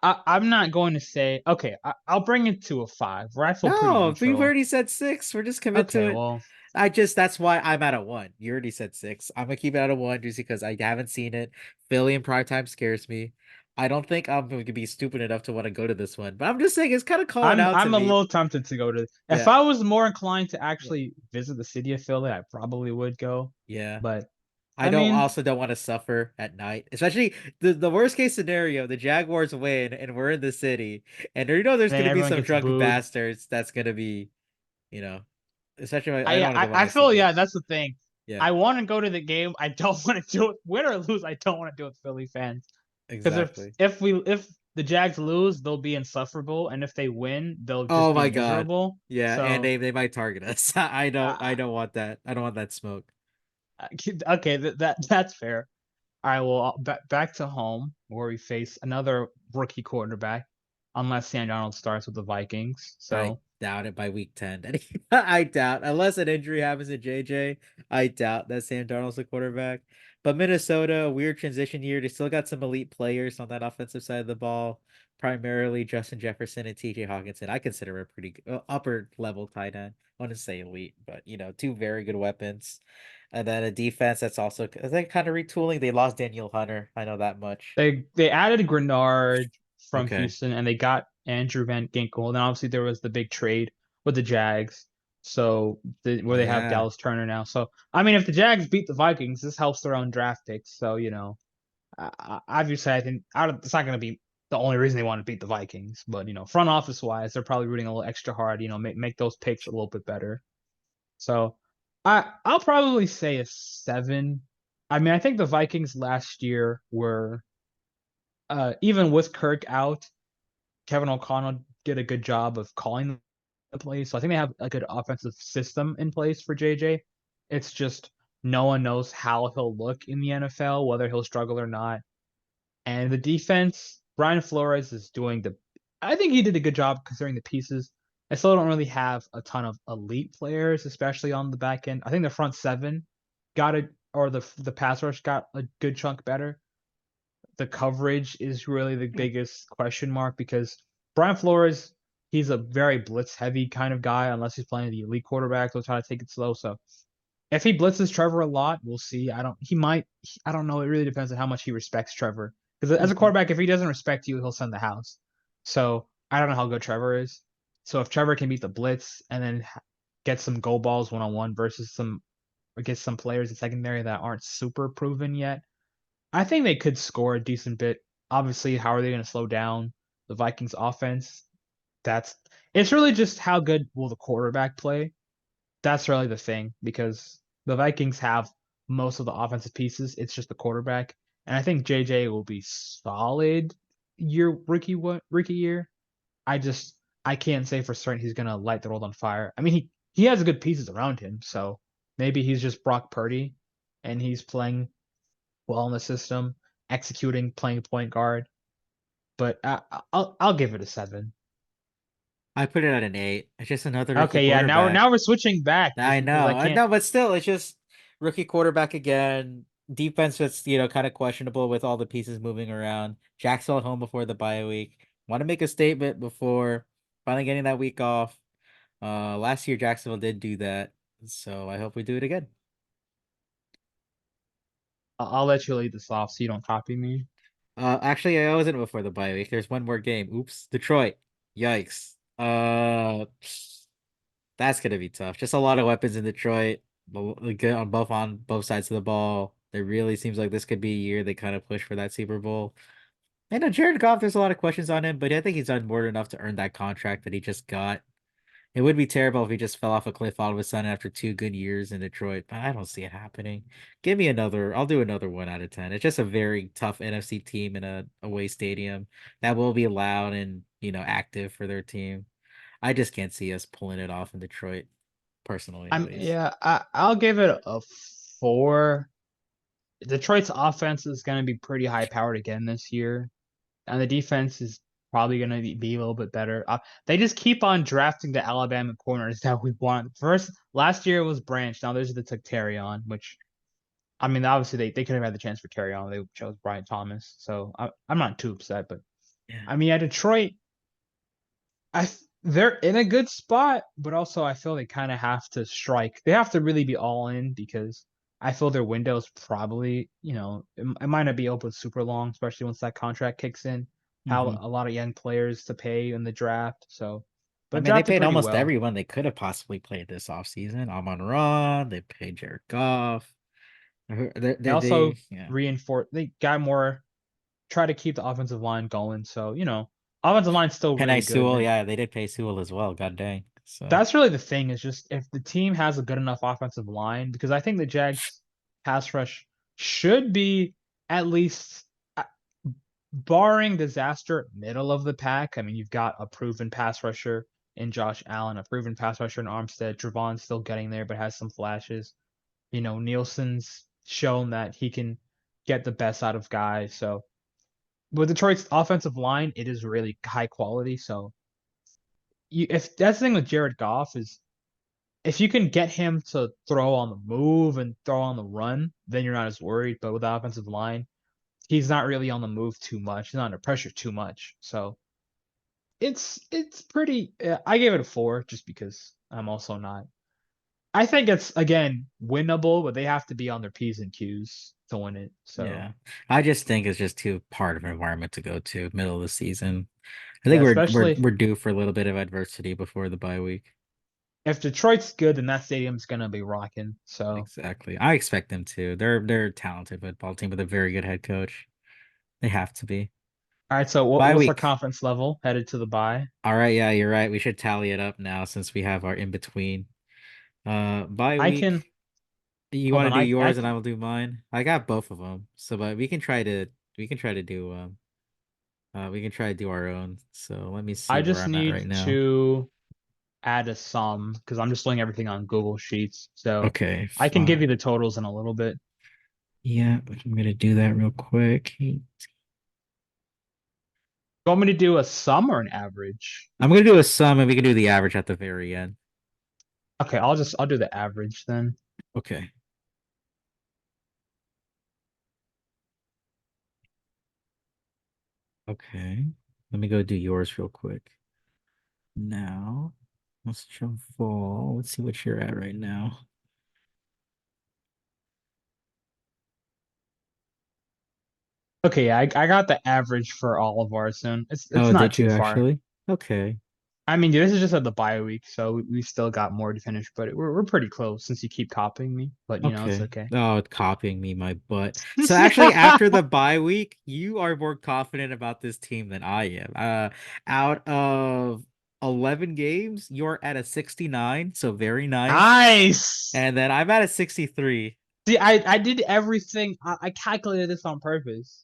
I'm not going to say okay, I'll bring it to a 5, where I feel pretty No, we've neutral. already said 6. We're just commit to Okay, it. well, That's why I'm at a 1. You already said 6. I'm gonna keep it at a 1 just because I haven't seen it. Philly in prime time scares me. I don't think I'm going to be stupid enough to want to go to this one, but I'm just saying it's kind of calling out to I'm a me. little tempted to go to. If Yeah, I was more inclined to yeah, actually visit the city of Philly, I probably would go. yeah. But I I don't mean, also don't want to suffer at night, especially the worst case scenario. The Jaguars win and we're in the city, and there's then gonna be everyone some gets drunk booed. bastards. That's gonna be, you know, especially I don't want to go by I myself. feel Yeah, yeah, that's the thing. yeah, I want to go to the game. I don't want to do it, win or lose. I don't want to do it with Philly fans because exactly. if the Jags lose, they'll be insufferable, and if they win, they'll just Oh be my God. miserable. Yeah, and So, they might target us. I uh, don't want that. I don't want that smoke. okay, that's fair. All right, well, back to home where we face another rookie quarterback, unless Sam Darnold starts with the Vikings. I So doubt it by week 10. I doubt, unless an injury happens to JJ, I doubt that Sam Darnold's the quarterback. But Minnesota, a weird transition year. They still got some elite players on that offensive side of the ball, primarily Justin Jefferson and TJ Hawkinson. I consider a pretty upper level tight end. I want to say elite, but two very good weapons. And then a defense that's also they kind of retooling. They lost Daniel Hunter. I know that much. they added Grenard from Okay. Houston, and they got Andrew Van Ginkel. And then obviously there was the big trade with the Jags, so where Oh they have yeah. Dallas Turner now. So I mean, if the Jags beat the Vikings, this helps their own draft picks. So obviously I think it's not going to be the only reason they want to beat the Vikings, but front office wise, they're probably rooting a little extra hard. Make those picks a little bit better. So I'll probably say a 7. I mean, I think the Vikings last year were even with Kirk out, Kevin O'Connell did a good job of calling the plays. So I think they have a good offensive system in place for JJ. It's just no one knows how he'll look in the NFL, whether he'll struggle or not. And the defense, Brian Flores is doing the I think he did a good job considering the pieces. I still don't really have a ton of elite players, especially on the back end. I think the front seven got it, or the pass rush got a good chunk better. The coverage is really the biggest question mark because Brian Flores, he's a very blitz heavy kind of guy, unless he's playing the elite quarterback. They'll try to take it slow. So if he blitzes Trevor a lot, we'll see. I don't know. It really depends on how much he respects Trevor. Because as a Mhm. quarterback, if he doesn't respect you, he'll send the house. So I don't know how good Trevor is. So if Trevor can beat the blitz and then get some go balls one on one versus some or get some players in secondary that aren't super proven yet, I think they could score a decent bit. Obviously, how are they going to slow down the Vikings offense? That's it's really just how good will the quarterback play. That's really the thing because the Vikings have most of the offensive pieces. It's just the quarterback, and I think JJ will be solid rookie year. I just I can't say for certain he's gonna light the world on fire. I mean he has good pieces around him, so maybe he's just Brock Purdy, and he's playing well in the system, executing, playing point guard. But I'll give it a 7. I put it at an 8. It's just another rookie Okay, yeah. Now quarterback. we're switching back I just because know. I I can't. know, but still, it's just rookie quarterback again. Defense that's, kind of questionable with all the pieces moving around. Jacksonville at home before the bye week. Want to make a statement before finally getting that week off. Last year Jacksonville did do that, so I hope we do it again. I'll let you lead this off so you don't copy me. Actually, I wasn't before the bye week. There's one more game. Oops, Detroit. Yikes. Uh, that's gonna be tough. Just a lot of weapons in Detroit, good on both sides of the ball. It really seems like this could be a year they kind of push for that Super Bowl. I know Jared Goff, there's a lot of questions on him, but I think he's done more than enough to earn that contract that he just got. It would be terrible if he just fell off a cliff all of a sudden after 2 good years in Detroit, but I don't see it happening. Give me another, I'll do another 1 out of 10. It's just a very tough NFC team in a away stadium that will be loud and, active for their team. I just can't see us pulling it off in Detroit, personally, at least. I'll give it a 4. Detroit's offense is going to be pretty high powered again this year, and the defense is probably going to be a little bit better. They just keep on drafting the Alabama corners that we want. First, last year it was Branch. Now there's the Tarion, which I mean, obviously they could have had the chance for Tarion. They chose Brian Thomas, so I'm not too upset. But Yeah. I mean, at Detroit, they're in a good spot, but also I feel they kind of have to strike. They have to really be all in because I feel their window is probably, it might not be open super long, especially once that contract kicks in. How Hmm. a lot of young players to pay in the draft. So, I but mean, they drafted paid pretty almost well. everyone they could have possibly played this offseason. Amon-Ra, they paid Jared Goff. They also Yeah. reinforce. They got more. Try to keep the offensive line going. So offensive line's still Penei really good. Sewell, yeah, they did pay Sewell as well. God dang. So, That's really the thing is just if the team has a good enough offensive line, because I think the Jags pass rush should be at least uh, barring disaster, middle of the pack. I mean, you've got a proven pass rusher in Josh Allen, a proven pass rusher in Armstead. Javon's still getting there, but has some flashes. Nielsen's shown that he can get the best out of guys. So with Detroit's offensive line, it is really high quality. So if that's the thing with Jared Goff is if you can get him to throw on the move and throw on the run, then you're not as worried. But with the offensive line, he's not really on the move too much. He's not under pressure too much. So it's pretty. I gave it a 4 just because I'm also not. I think it's again winnable, but they have to be on their p's and q's to win it. So yeah. I just think it's just too hard of an environment to go to middle of the season. I yeah, think we're we're especially we're due for a little bit of adversity before the bye week. if Detroit's good, then that stadium's gonna be rocking. So Exactly. I expect them to. They're a talented football team with a very good head coach. They have to be. all right, so Bye what's our week. confidence level headed to the bye? All right, yeah, you're right. We should tally it up now since we have our in between. Bye I week. can You hold want to on. do I yours and can, I will do mine. I got both of them. So but we can try to do we can try to do our own. So let me see I where just I'm at need right now. to add a sum because I'm just doing everything on Google Sheets. So Okay, I can give you fine. the totals in a little bit. Yeah, I'm gonna do that real quick. You want me to do a sum or an average? I'm gonna do a sum and we can do the average at the very end. Okay, I'll do the average then. Okay. Okay. Let me go do yours real quick. Now, let's jump fall. Let's see what you're at right now. Okay, yeah, I got the average for all of ours soon. It's Oh, not did too you far. actually? Okay. I mean, this is just at the bye week, so we still got more to finish, but we're pretty close since you keep copying me. But it's Okay. okay. Oh, it's copying me my butt. So actually, after the bye week, you are more confident about this team than I am. Out of 11 games, you're at a 69, so very nice. Nice. And then I'm at a 63. See, I did everything. I calculated this on purpose.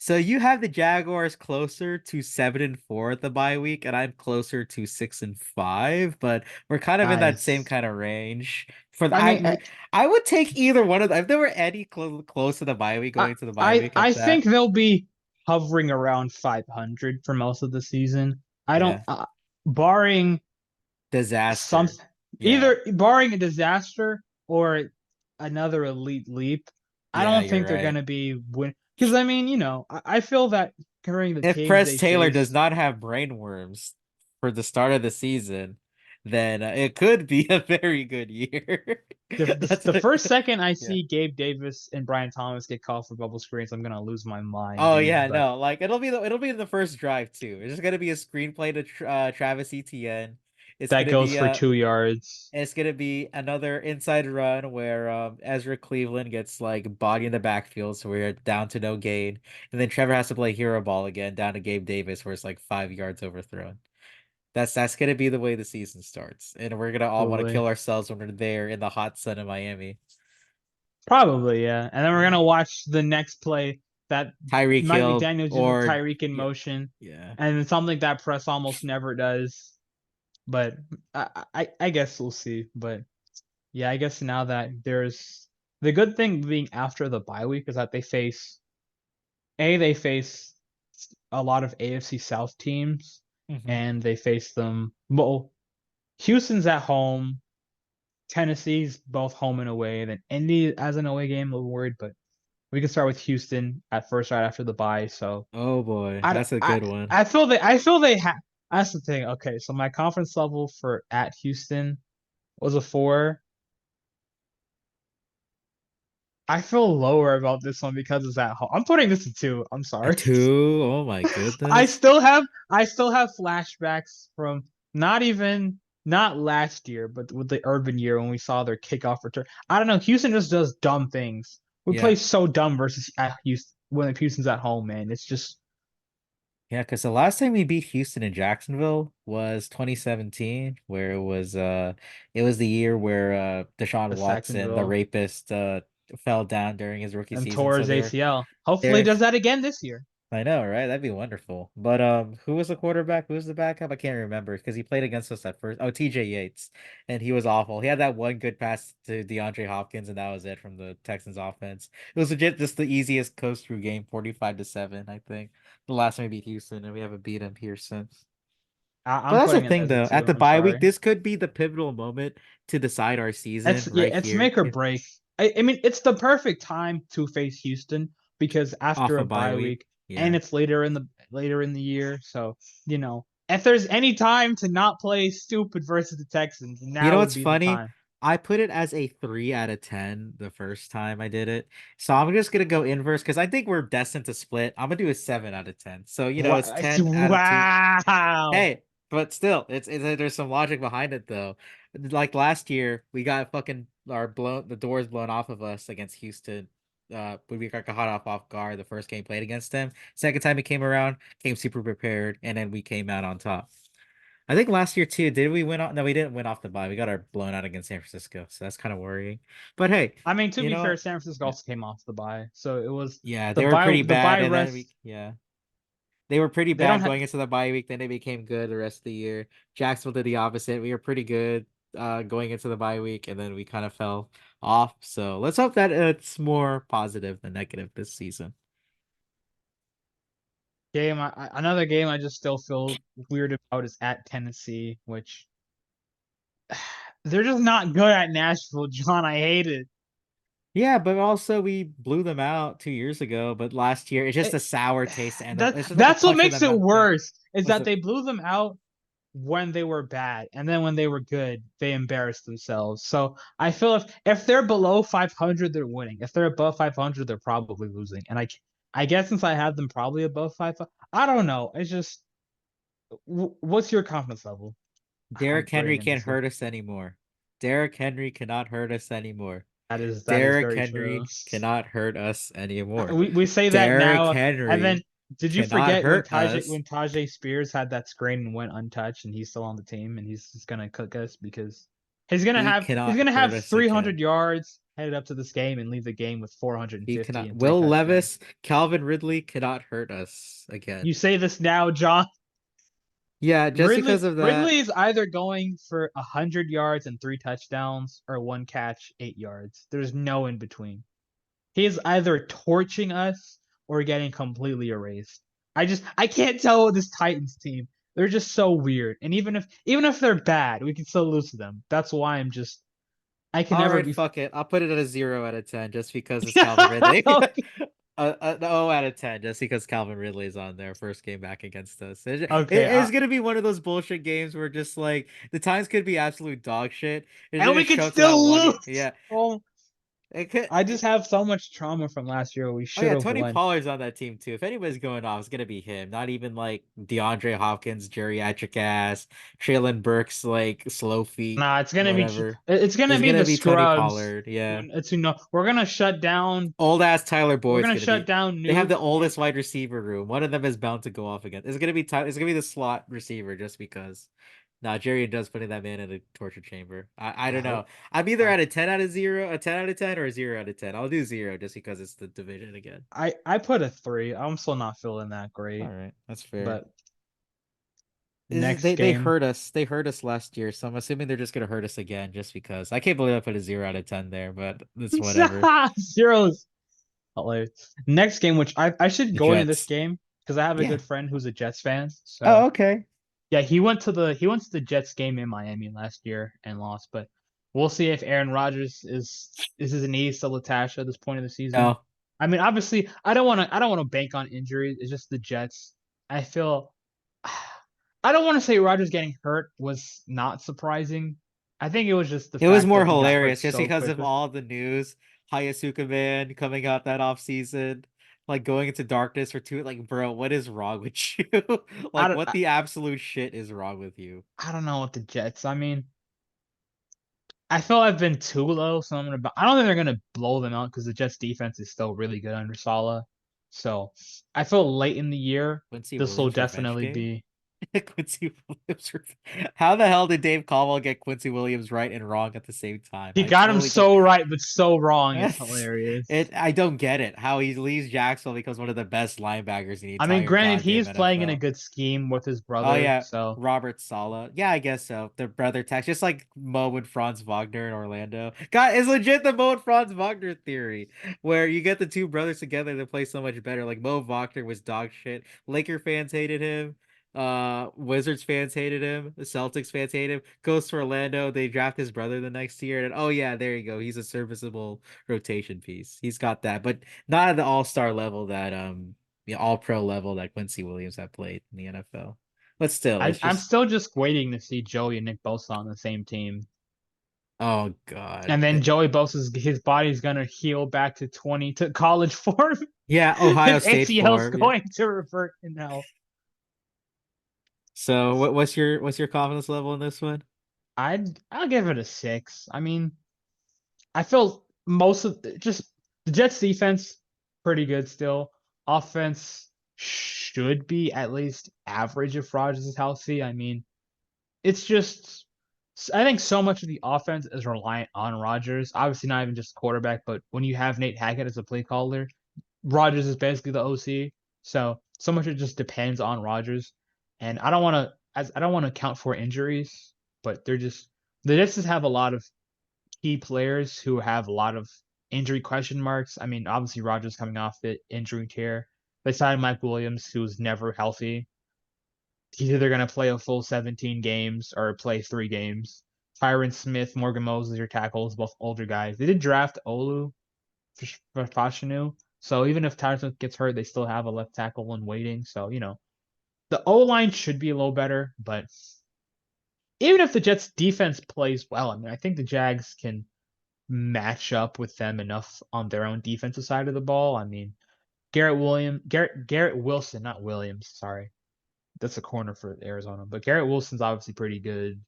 So you have the Jaguars closer to 7-4 at the bye week, and I'm closer to 6-5, but we're kind of in that same Nice. kind of range. For the, I mean, I would take either one of them. If there were any close to the bye week, I going to the bye I week I at think that, they'll be hovering around 500 for most of the season. I don't, yeah, barring disaster. something, Yeah, either barring a disaster or another elite leap. I yeah, don't you're think they're right. gonna be win. Because I mean, I feel that considering the If teams Press they Taylor does face. not have brain worms for the start of the season, then it could be a very good year. That's The first second I yeah. see Gabe Davis and Brian Thomas get called for bubble screens, I'm gonna lose my mind, Oh dude. yeah, But no, like it'll be the first drive too. It's just gonna be a screenplay to Travis Etienne. It's that gonna goes be for 2 yards. it's gonna be another inside run where Ezra Cleveland gets like body in the backfield, so we're down to no gain, and then Trevor has to play hero ball again down to Gabe Davis, where it's like 5 yards overthrown. That's gonna be the way the season starts, and we're gonna all want to Probably. kill ourselves when we're there in the hot sun of Miami. Probably, yeah. And then we're Yeah, gonna watch the next play that Tyreek Mike Hill McDaniel did with or Tyreek in yeah, motion, yeah. and it's something that press almost never does. But I guess we'll see. But yeah, I guess now that there's the good thing being after the bye week is that they face a lot of AFC South teams, Hmm. and they face them. Well, Houston's at home, Tennessee's both home and away. Then Indy as an away game, a little worried, but we can start with Houston at first, right after the bye. So Oh boy, I that's a I good one. I feel they have. That's the thing. Okay, so my confidence level for at Houston was a 4. I feel lower about this one because it's at home. I'm putting this a 2. I'm A sorry. 2? Oh my I goodness. still have I still have flashbacks from not last year, but with the Urban year when we saw their kickoff return. I don't know. Houston just does dumb things. We play Yeah. so dumb versus at Houston when Houston's at home, man. It's just Yeah, because the last time we beat Houston in Jacksonville was 2017, where it was the year where Deshaun the Watson, the Jacksonville rapist, fell down during his rookie and season. tore So his ACL. Hopefully, he they're does that again this year. I know, right? That'd be wonderful. But who was the quarterback? Who was the backup? I can't remember because he played against us at first. Oh, TJ Yates. And he was awful. He had that one good pass to DeAndre Hopkins, and that was it from the Texans offense. It was legit just the easiest coast through game, 45-7, I think. The last time we beat Houston, and we haven't beat him here since. But I'm that's the putting it thing as a though. At 2. the I'm bye week, sorry. this could be the pivotal moment to decide our season right It's here. make or break. I mean, it's the perfect time to face Houston because Off after a a bye bye week. week and Yeah. it's later in the year, so if there's any time to not play stupid versus the Texans, You know now would what's be the funny? time. I put it as a 3 out of 10 the first time I did it. So I'm just gonna go inverse because I think we're destined to split. I'm gonna do a 7 out of 10. So it's 10 out of 2. Wow. Hey, but still, there's some logic behind it though. Like last year, we got fucking the doors blown off of us against Houston. We got caught off guard the first game played against them. Second time it came around, came super prepared, and then we came out on top. I think last year too, did we win off? No, we didn't win off the bye. We got our blown out against San Francisco, so that's kind of worrying. But hey, I mean, to you be know fair, what? San Francisco Yeah, also came off the bye, so it was yeah, they were pretty the bye bad, and then rest. they were pretty They don't bad have. going into the bye week. Then they became good the rest of the year. Jacksonville did the opposite. We were pretty good going into the bye week, and then we kind of fell off. So let's hope that it's more positive than negative this season. Another game I just still feel weird about is at Tennessee, which they're just not good at Nashville, John. I hate it. Yeah, but also we blew them out 2 years ago. But last year, it's just it a sour taste, and it's just like a that's what punch in makes the it mouth thing. worse is What's that the they blew them out when they were bad, and then when they were good, they embarrassed themselves. So I feel if they're below 500, they're winning. If they're above 500, they're probably losing. And I guess since I have them probably above 500, I don't know. It's just what's your confidence level? I'm Derrick putting Henry in can't this one. hurt us anymore. Derrick Henry cannot hurt us anymore. That is Derrick very true. Henry cannot hurt us anymore. We say that Derrick now, and then Henry did you cannot forget hurt us. When Tajay Spears had that screen and went untouched, and he's still on the team, and he's just gonna cook us because He he's cannot gonna hurt have us again. 300 yards headed up to this game and leave the game with He 450 cannot. and three Will touchdowns. Levis, Calvin Ridley cannot hurt us again. You say this now, John. Yeah, just because of that. Ridley is either going for 100 yards and 3 touchdowns or one catch, 8 yards. There's no in between. He is either torching us or getting completely erased. I can't tell with this Titans team. They're just so weird. And even if they're bad, we can still lose to them. That's why I can All never right, be fuck it. I'll put it at a 0 out of 10 just because it's Calvin Ridley. an O out of 10 just because Calvin Ridley's on there first game back against us. Okay, It's gonna be one of those bullshit games where just like the times could be absolute dog shit. It's and gonna we could show to that still one. lose. Yeah, Oh, it could. I just have so much trauma from last year. We Oh should yeah, have Tony won. Pollard's on that team too. If anybody's going off, it's gonna be him. Not even like DeAndre Hopkins, geriatric ass, Traylon Burks, like slow feet, Nah, it's gonna be whatever. it's gonna It's be gonna the be Tony scrubs. Pollard. Yeah, It's we're gonna shut down. old ass Tyler We're Boyd's gonna gonna shut be. down They have Nuke. the oldest wide receiver room. One of them is bound to go off again. It's gonna be It's gonna be the slot receiver just because. Nah, Jerry does putting that man in a torture chamber. I don't Uh, know. I'm either uh, at a 10 out of 0, a 10 out of 10, or a 0 out of 10. I'll do 0 just because it's the division again. I put a 3. I'm still not feeling that All great, right, that's fair. but They next they game. hurt us. They hurt us last year, so I'm assuming they're just gonna hurt us again just because. I can't believe I put a 0 out of 10 there, but it's whatever. Zeros. Hilarious. Next game, which I should The go into this Jets. game because I have a Yeah. good friend who's a Jets fan. Oh, So okay. yeah, he went to the Jets game in Miami last year and lost. But we'll see if Aaron Rodgers is his knee still attached at this point of the season. No, I mean, obviously, I don't want to bank on injuries. It's just the Jets. I feel I don't want to say Rodgers getting hurt was not surprising. I think it was just the it was fact more that he got hurt hilarious just so because of quickly. all the news. Hayasuka man coming out that off season, like going into darkness for two. Like, bro, what is wrong with you? I Like, don't what the absolute shit is wrong with you? I don't know what the Jets. I mean, I feel I've been too low, so I don't think they're gonna blow them out because the Jets defense is still really good under Saleh. So I feel late in the year Quincy this will Williams revenge definitely game. be. Quincy Williams. How the hell did Dave Caldwell get Quincy Williams right and wrong at the same time? He I got him totally don't. so right but so wrong. It's It. hilarious. I don't get it. How he leaves Jacksonville becomes one of the best linebackers in the I mean, entire granted, goddamn he's playing in a NFL. good scheme with his Oh brother, yeah, so Robert Sala. Yeah, I guess so. The brother tax, just like Mo and Franz Wagner in Orlando. God, it's legit the Mo and Franz Wagner theory, where you get the two brothers together to play so much better. Like Mo Wagner was dog shit. Laker fans hated him. Wizards fans hated him. The Celtics fans hated him. Goes to Orlando. They draft his brother the next year, and oh yeah, there you go. He's a serviceable rotation piece. He's got that, but not at the all-star level that the all-pro level that Quincy Williams had played in the NFL. But still, it's I'm just still just waiting to see Joey and Nick Bosa on the same team. oh god. And then Joey Bosa's his body's gonna heal back to 20 to college form. Yeah, Ohio His State ACL's form. Yeah. going to revert in hell. So what's your confidence level in this one? I'll give it a 6. I mean, I feel most of just the Jets defense pretty good still. Offense should be at least average if Rodgers is healthy. I mean, it's just I think so much of the offense is reliant on Rodgers. Obviously, not even just quarterback, but when you have Nate Hackett as a play caller, Rodgers is basically the OC. So much it just depends on Rodgers. And I don't want to count for injuries, but they're just the Jets just have a lot of key players who have a lot of injury question marks. I mean, obviously Rodgers coming off the injury tear. They signed Mike Williams, who's never healthy. He's either going to play a full 17 games or play 3 games. Tyron Smith, Morgan Moses, your tackles, both older guys. They did draft Olu for Fashanu. So even if Tyron Smith gets hurt, they still have a left tackle in waiting. So, the O line should be a little better, but even if the Jets defense plays well, I mean, I think the Jags can match up with them enough on their own defensive side of the ball. I mean, Garrett Wilson, not Williams, sorry. That's a corner for Arizona. But Garrett Wilson's obviously pretty good,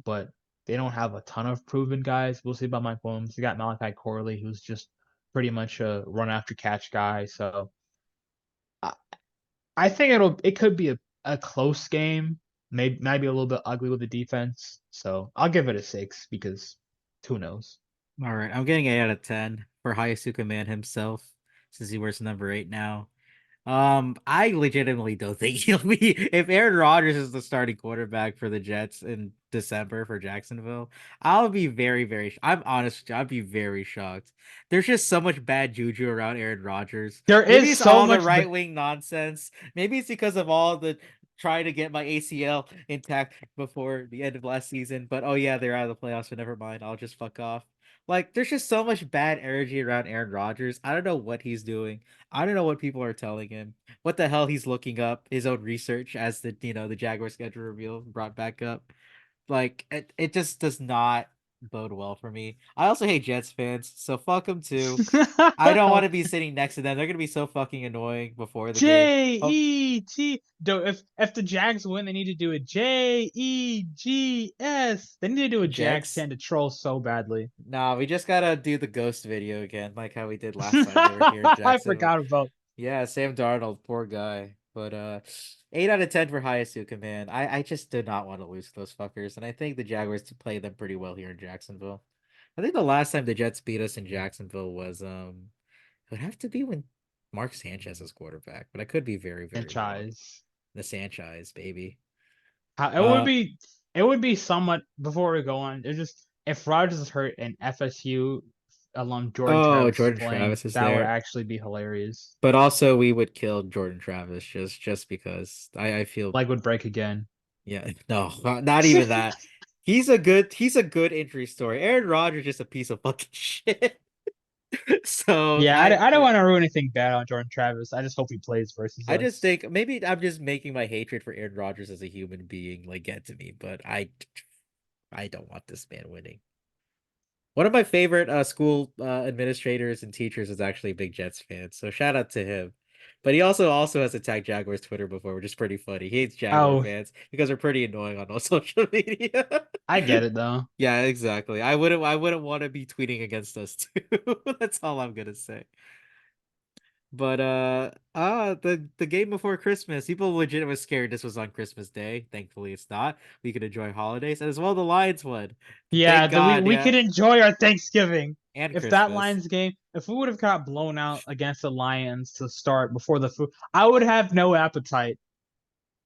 but they don't have a ton of proven guys. We'll see about Mike Williams. They got Malachi Corley, who's just pretty much a run after catch guy. So I, I think it could be a close game, maybe a little bit ugly with the defense. So I'll give it a 6 because who knows? All right, I'm getting 8 out of 10 for Hayasuka Man himself, since he wears number 8 now. I legitimately don't think he'll be if Aaron Rodgers is the starting quarterback for the Jets in December for Jacksonville. I'll be very, very. I'm honest. I'd be very shocked. There's just so much bad juju around Aaron Rodgers. There Maybe is it's so all the much. right wing nonsense. Maybe it's because of all the trying to get my ACL intact before the end of last season. But oh yeah, they're out of the playoffs, so never mind. I'll just fuck off. Like, there's just so much bad energy around Aaron Rodgers. I don't know what he's doing. I don't know what people are telling him. What the hell he's looking up his own research as the Jaguar schedule reveal brought back up. Like, it just does not bode well for me. I also hate Jets fans, so fuck them too. I don't want to be sitting next to them. They're gonna be so fucking annoying before the game. Oh, Jet. If the Jags win, they need to do a Jags. They need to do a Jags Jags. chant to troll so badly. Nah, we just gotta do the ghost video again, like how we did last time they were here in I Jacksonville. forgot about. Yeah, Sam Darnold, poor guy. But 8 out of 10 for Hayasuka, man. I just did not want to lose to those fuckers, and I think the Jaguars to play them pretty well here in Jacksonville. I think the last time the Jets beat us in Jacksonville was it would have to be when Mark Sanchez was quarterback, but I could be very, very wrong. Franchise. The Sanchez, baby. It would Uh be somewhat before we go on. It's just if Rodgers is hurt and FSU alum Jordan oh, Travis is Jordan playing, Travis is that would there. actually be hilarious. But also we would kill Jordan Travis just because I feel Leg would break again. yeah, no, not even that. He's a good injury story. Aaron Rodgers is just a piece of fucking shit. So Yeah, I don't want to ruin anything bad on Jordan Travis. I just hope he plays versus I just us. think maybe I'm just making my hatred for Aaron Rodgers as a human being like get to me, but I don't want this man winning. One of my favorite school administrators and teachers is actually a big Jets fan, so shout out to him. But he also has attacked Jaguars Twitter before, which is pretty funny. He hates Jaguar Oh, fans because they're pretty annoying on all social media. I get it though. Yeah, exactly. I wouldn't want to be tweeting against us too. That's all I'm gonna say. But the game before Christmas, people legit was scared this was on Christmas Day. Thankfully it's not. We could enjoy holidays. And as well the Lions won. Yeah, Thank the, we God, we yeah. could enjoy our Thanksgiving. And If that Christmas. Lions game, if we would have got blown out against the Lions to start before the food, I would have no appetite.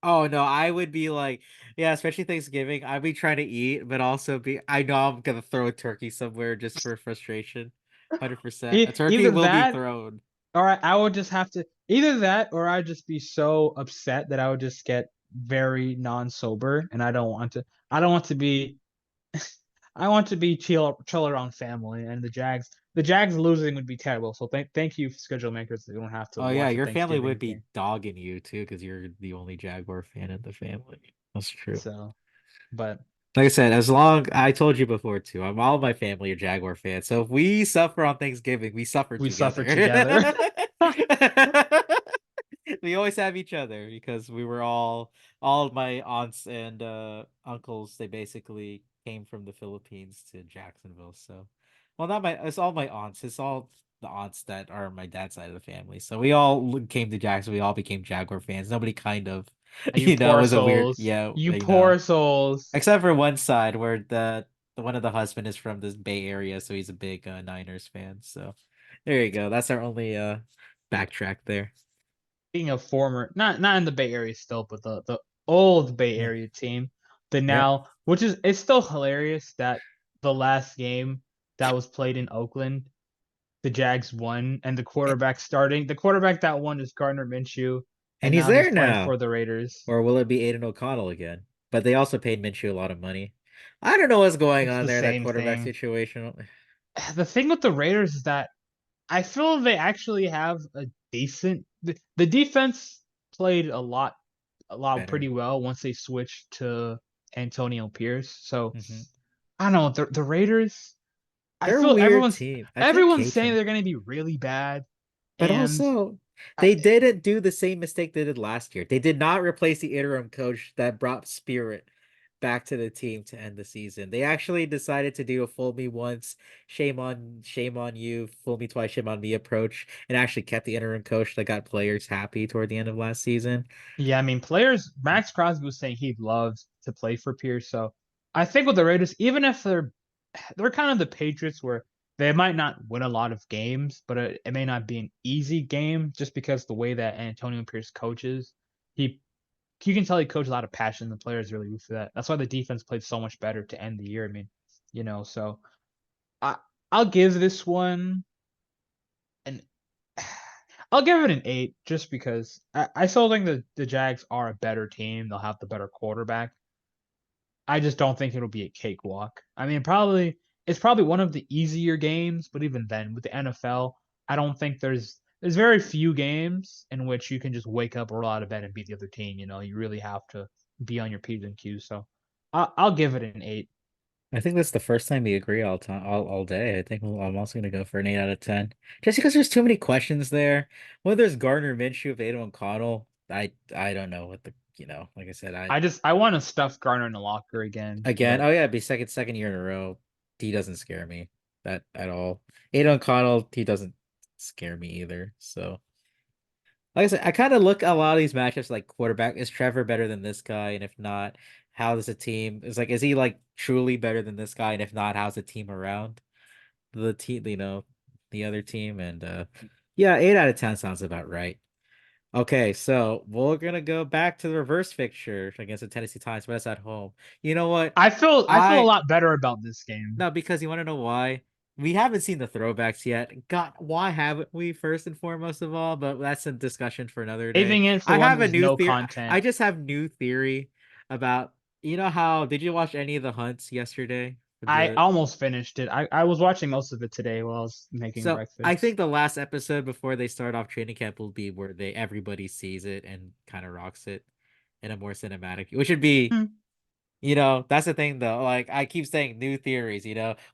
Oh no, I would be like, yeah, especially Thanksgiving. I'd be trying to eat, but also be I know I'm gonna throw a turkey somewhere just for frustration. 100%. A turkey Either will be that, thrown. or I would just have to either that, or I'd just be so upset that I would just get very non-sober, and I don't want to. I don't want to be. I want to be chill around family, and the Jags losing would be terrible. So thank you, schedule makers. You don't have to Oh yeah, watch the your family would Thanksgiving be game. dogging you too, because you're the only Jaguar fan in the family. That's true. So, but Like I said, as long I told you before too, I'm all of my family are Jaguar fans. So if we suffer on Thanksgiving, we suffer we suffer together. together. We always have each other because we were all of my aunts and uncles, they basically came from the Philippines to Jacksonville. So well not my it's all my aunts. It's all the aunts that are on my dad's side of the family. So we all came to Jackson. We all became Jaguar fans. Nobody kind of You poor was a weird souls. yeah, You poor souls. except for one side where the one of the husband is from this Bay Area, so he's a big Niners fan. So there you go. That's our only backtrack there. Being a former, not in the Bay Area still, but the old Bay Yeah. Area team, the Yep. now, which is it's still hilarious that the last game that was played in Oakland, the Jags won, and the quarterback that won is Gardner Minshew, And and he's now he's there playing now. for the Raiders. Or will it be Aiden O'Connell again? But they also paid Minshew a lot of money. I don't know what's going It's on the there, that same quarterback thing. situation. The thing with the Raiders is that I feel they actually have a decent. The defense played a lot Better. pretty well once they switched to Antonio Pierce. So Hmm. I don't know the Raiders. I They're a feel weird team. I can't everyone's hate saying them. they're going to be really bad, But and also, I, they didn't do the same mistake they did last year. They did not replace the interim coach that brought spirit back to the team to end the season. They actually decided to do a fool me once, shame on you, fool me twice, shame on me approach, and actually kept the interim coach that got players happy toward the end of last season. yeah, I mean players. Max Crosby was saying he'd love to play for Pierce, so I think with the Raiders, even if they're kind of the Patriots where they might not win a lot of games, but it may not be an easy game just because the way that Antonio Pierce coaches, he you can tell he coached a lot of passion. The players really root for that. That's why the defense played so much better to end the year. I mean, so I I'll give this one an I'll give it an 8 just because I still think the Jags are a better team. They'll have the better quarterback. I just don't think it'll be a cakewalk. I mean, probably it's probably one of the easier games, but even then, with the NFL, I don't think there's very few games in which you can just wake up, roll out of bed, and beat the other team. You know, you really have to be on your P's and Q's. So I'll give it an 8. I think that's the first time we agree all time all day. I think I'm also gonna go for an 8 out of 10. Just because there's too many questions there. Whether it's Gardner Minshew, Vado and Connell, I don't know what the like I said, I want to stuff Garner in the locker again, again, but oh yeah, it'd be second year in a row. He doesn't scare me that at all. Aiden O'Connell, he doesn't scare me either. So like I said, I kind of look at a lot of these matchups like quarterback. Is Trevor better than this guy? And if not, how does the team is like is he like truly better than this guy? And if not, how's the team around the team, the other team? And yeah, 8 out of 10 sounds about right. Okay, so we're gonna go back to the reverse fixture against the Tennessee Titans, but it's at home. You know what? I feel a I lot better about this game. No, because you want to know why? We haven't seen the throwbacks yet. God, why haven't we, first and foremost of all? But that's a discussion for another day. Saving it for I when have a there's new no theory. I content. just have new theory about, how, did you watch any of the hunts yesterday? I The almost finished it. I was watching most of it today while I was making So I think breakfast. the last episode before they start off training camp will be where everybody sees it and kind of rocks it in a more cinematic, which would be Hmm. that's the thing though. Like I keep saying new theories,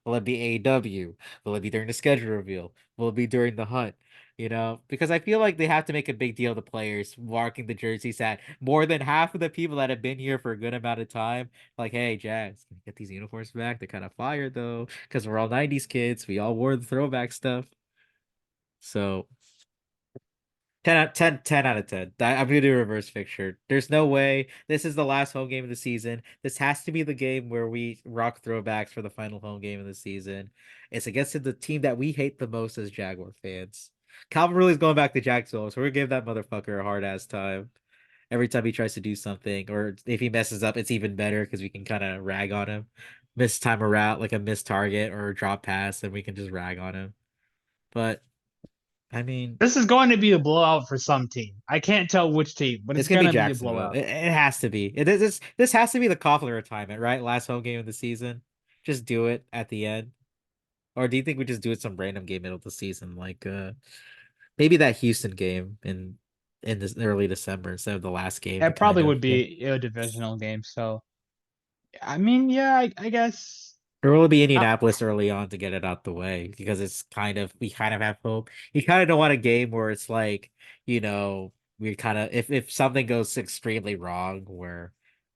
will it be AEW? Will it be during the schedule reveal? Will it be during the hunt? Because I feel like they have to make a big deal of the players marking the jersey set. More than half of the people that have been here for a good amount of time, like, hey, Jags, can we get these uniforms back? They're kind of fire though, because we're all 90s kids. We all wore the throwback stuff. So 10 out of 10. I'm gonna do a reverse fixture. There's no way. This is the last home game of the season. This has to be the game where we rock throwbacks for the final home game of the season. It's against the team that we hate the most as Jaguar fans. Calvin Ridley's going back to Jacksonville, so we're gonna give that motherfucker a hard ass time every time he tries to do something. Or if he messes up, it's even better because we can kind of rag on him. Miss time a route, like a missed target or a drop pass, and we can just rag on him. But I mean, This is going to be a blowout for some team. I can't tell which team, but it's it's gonna be going to be a Jacksonville. blowout. It has to be. This has to be the Coughlin retirement, right? Last home game of the season. Just do it at the end. Or do you think we just do it some random game middle of the season, like maybe that Houston game in this early December instead of the last game to It kind probably of would be a divisional game. So, I mean, yeah, I guess. or will it be Uh, Indianapolis early on to get it out the way because it's kind of we kind of have hope. You kind of don't want a game where it's like we kind of if something goes extremely wrong where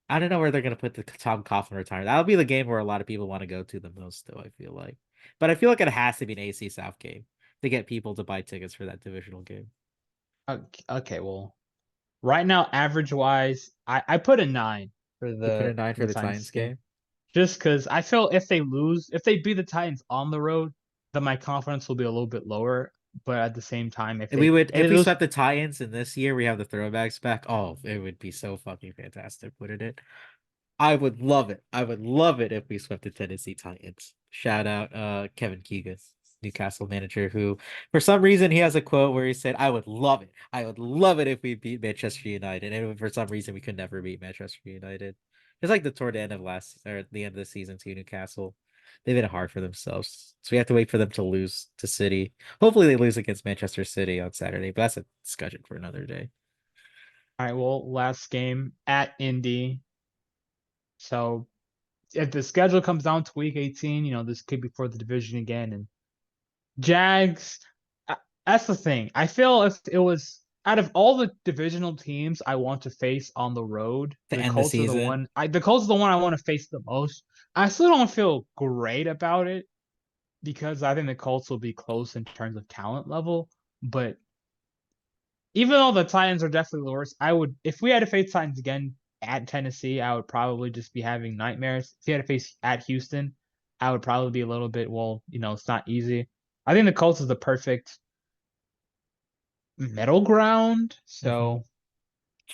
I don't know where they're gonna put the Tom Coughlin retirement. That'll be the game where a lot of people want to go to the most, though. I feel like, but I feel like it has to be an AC South game to get people to buy tickets for that divisional game. okay, well, right now, average wise, I put a 9 for You put a the 9 for for the the Titans Titans game. game. Just because I feel if they beat the Titans on the road, then my confidence will be a little bit lower. But at the same time, And we would if if they we lose, swept the Titans and this year we have the throwbacks back. Oh, it would be so fucking fantastic, wouldn't it? I would love it. I would love it if we swept the Tennessee Titans. Shout out Kevin Keegan, Newcastle manager, who for some reason he has a quote where he said, I would love it. I would love it if we beat Manchester United. And for some reason we could never beat Manchester United. It's like toward the end of the end of the season to Newcastle. They've made it hard for themselves. So we have to wait for them to lose to City. Hopefully they lose against Manchester City on Saturday, but that's a discussion for another day. all right, well, last game at Indy. So if the schedule comes down to week 18, this could be for the division again. And Jags, uh, that's the thing. I feel if it was out of all the divisional teams I want to face on the road, To end the season. The Colts are the one I want to face the most. I still don't feel great about it because I think the Colts will be close in terms of talent level. But even though the Titans are definitely the worst, I would if we had to face Titans again at Tennessee, I would probably just be having nightmares. If you had to face at Houston, I would probably be a little bit, well, it's not easy. I think the Colts is the perfect middle ground. Mhm. So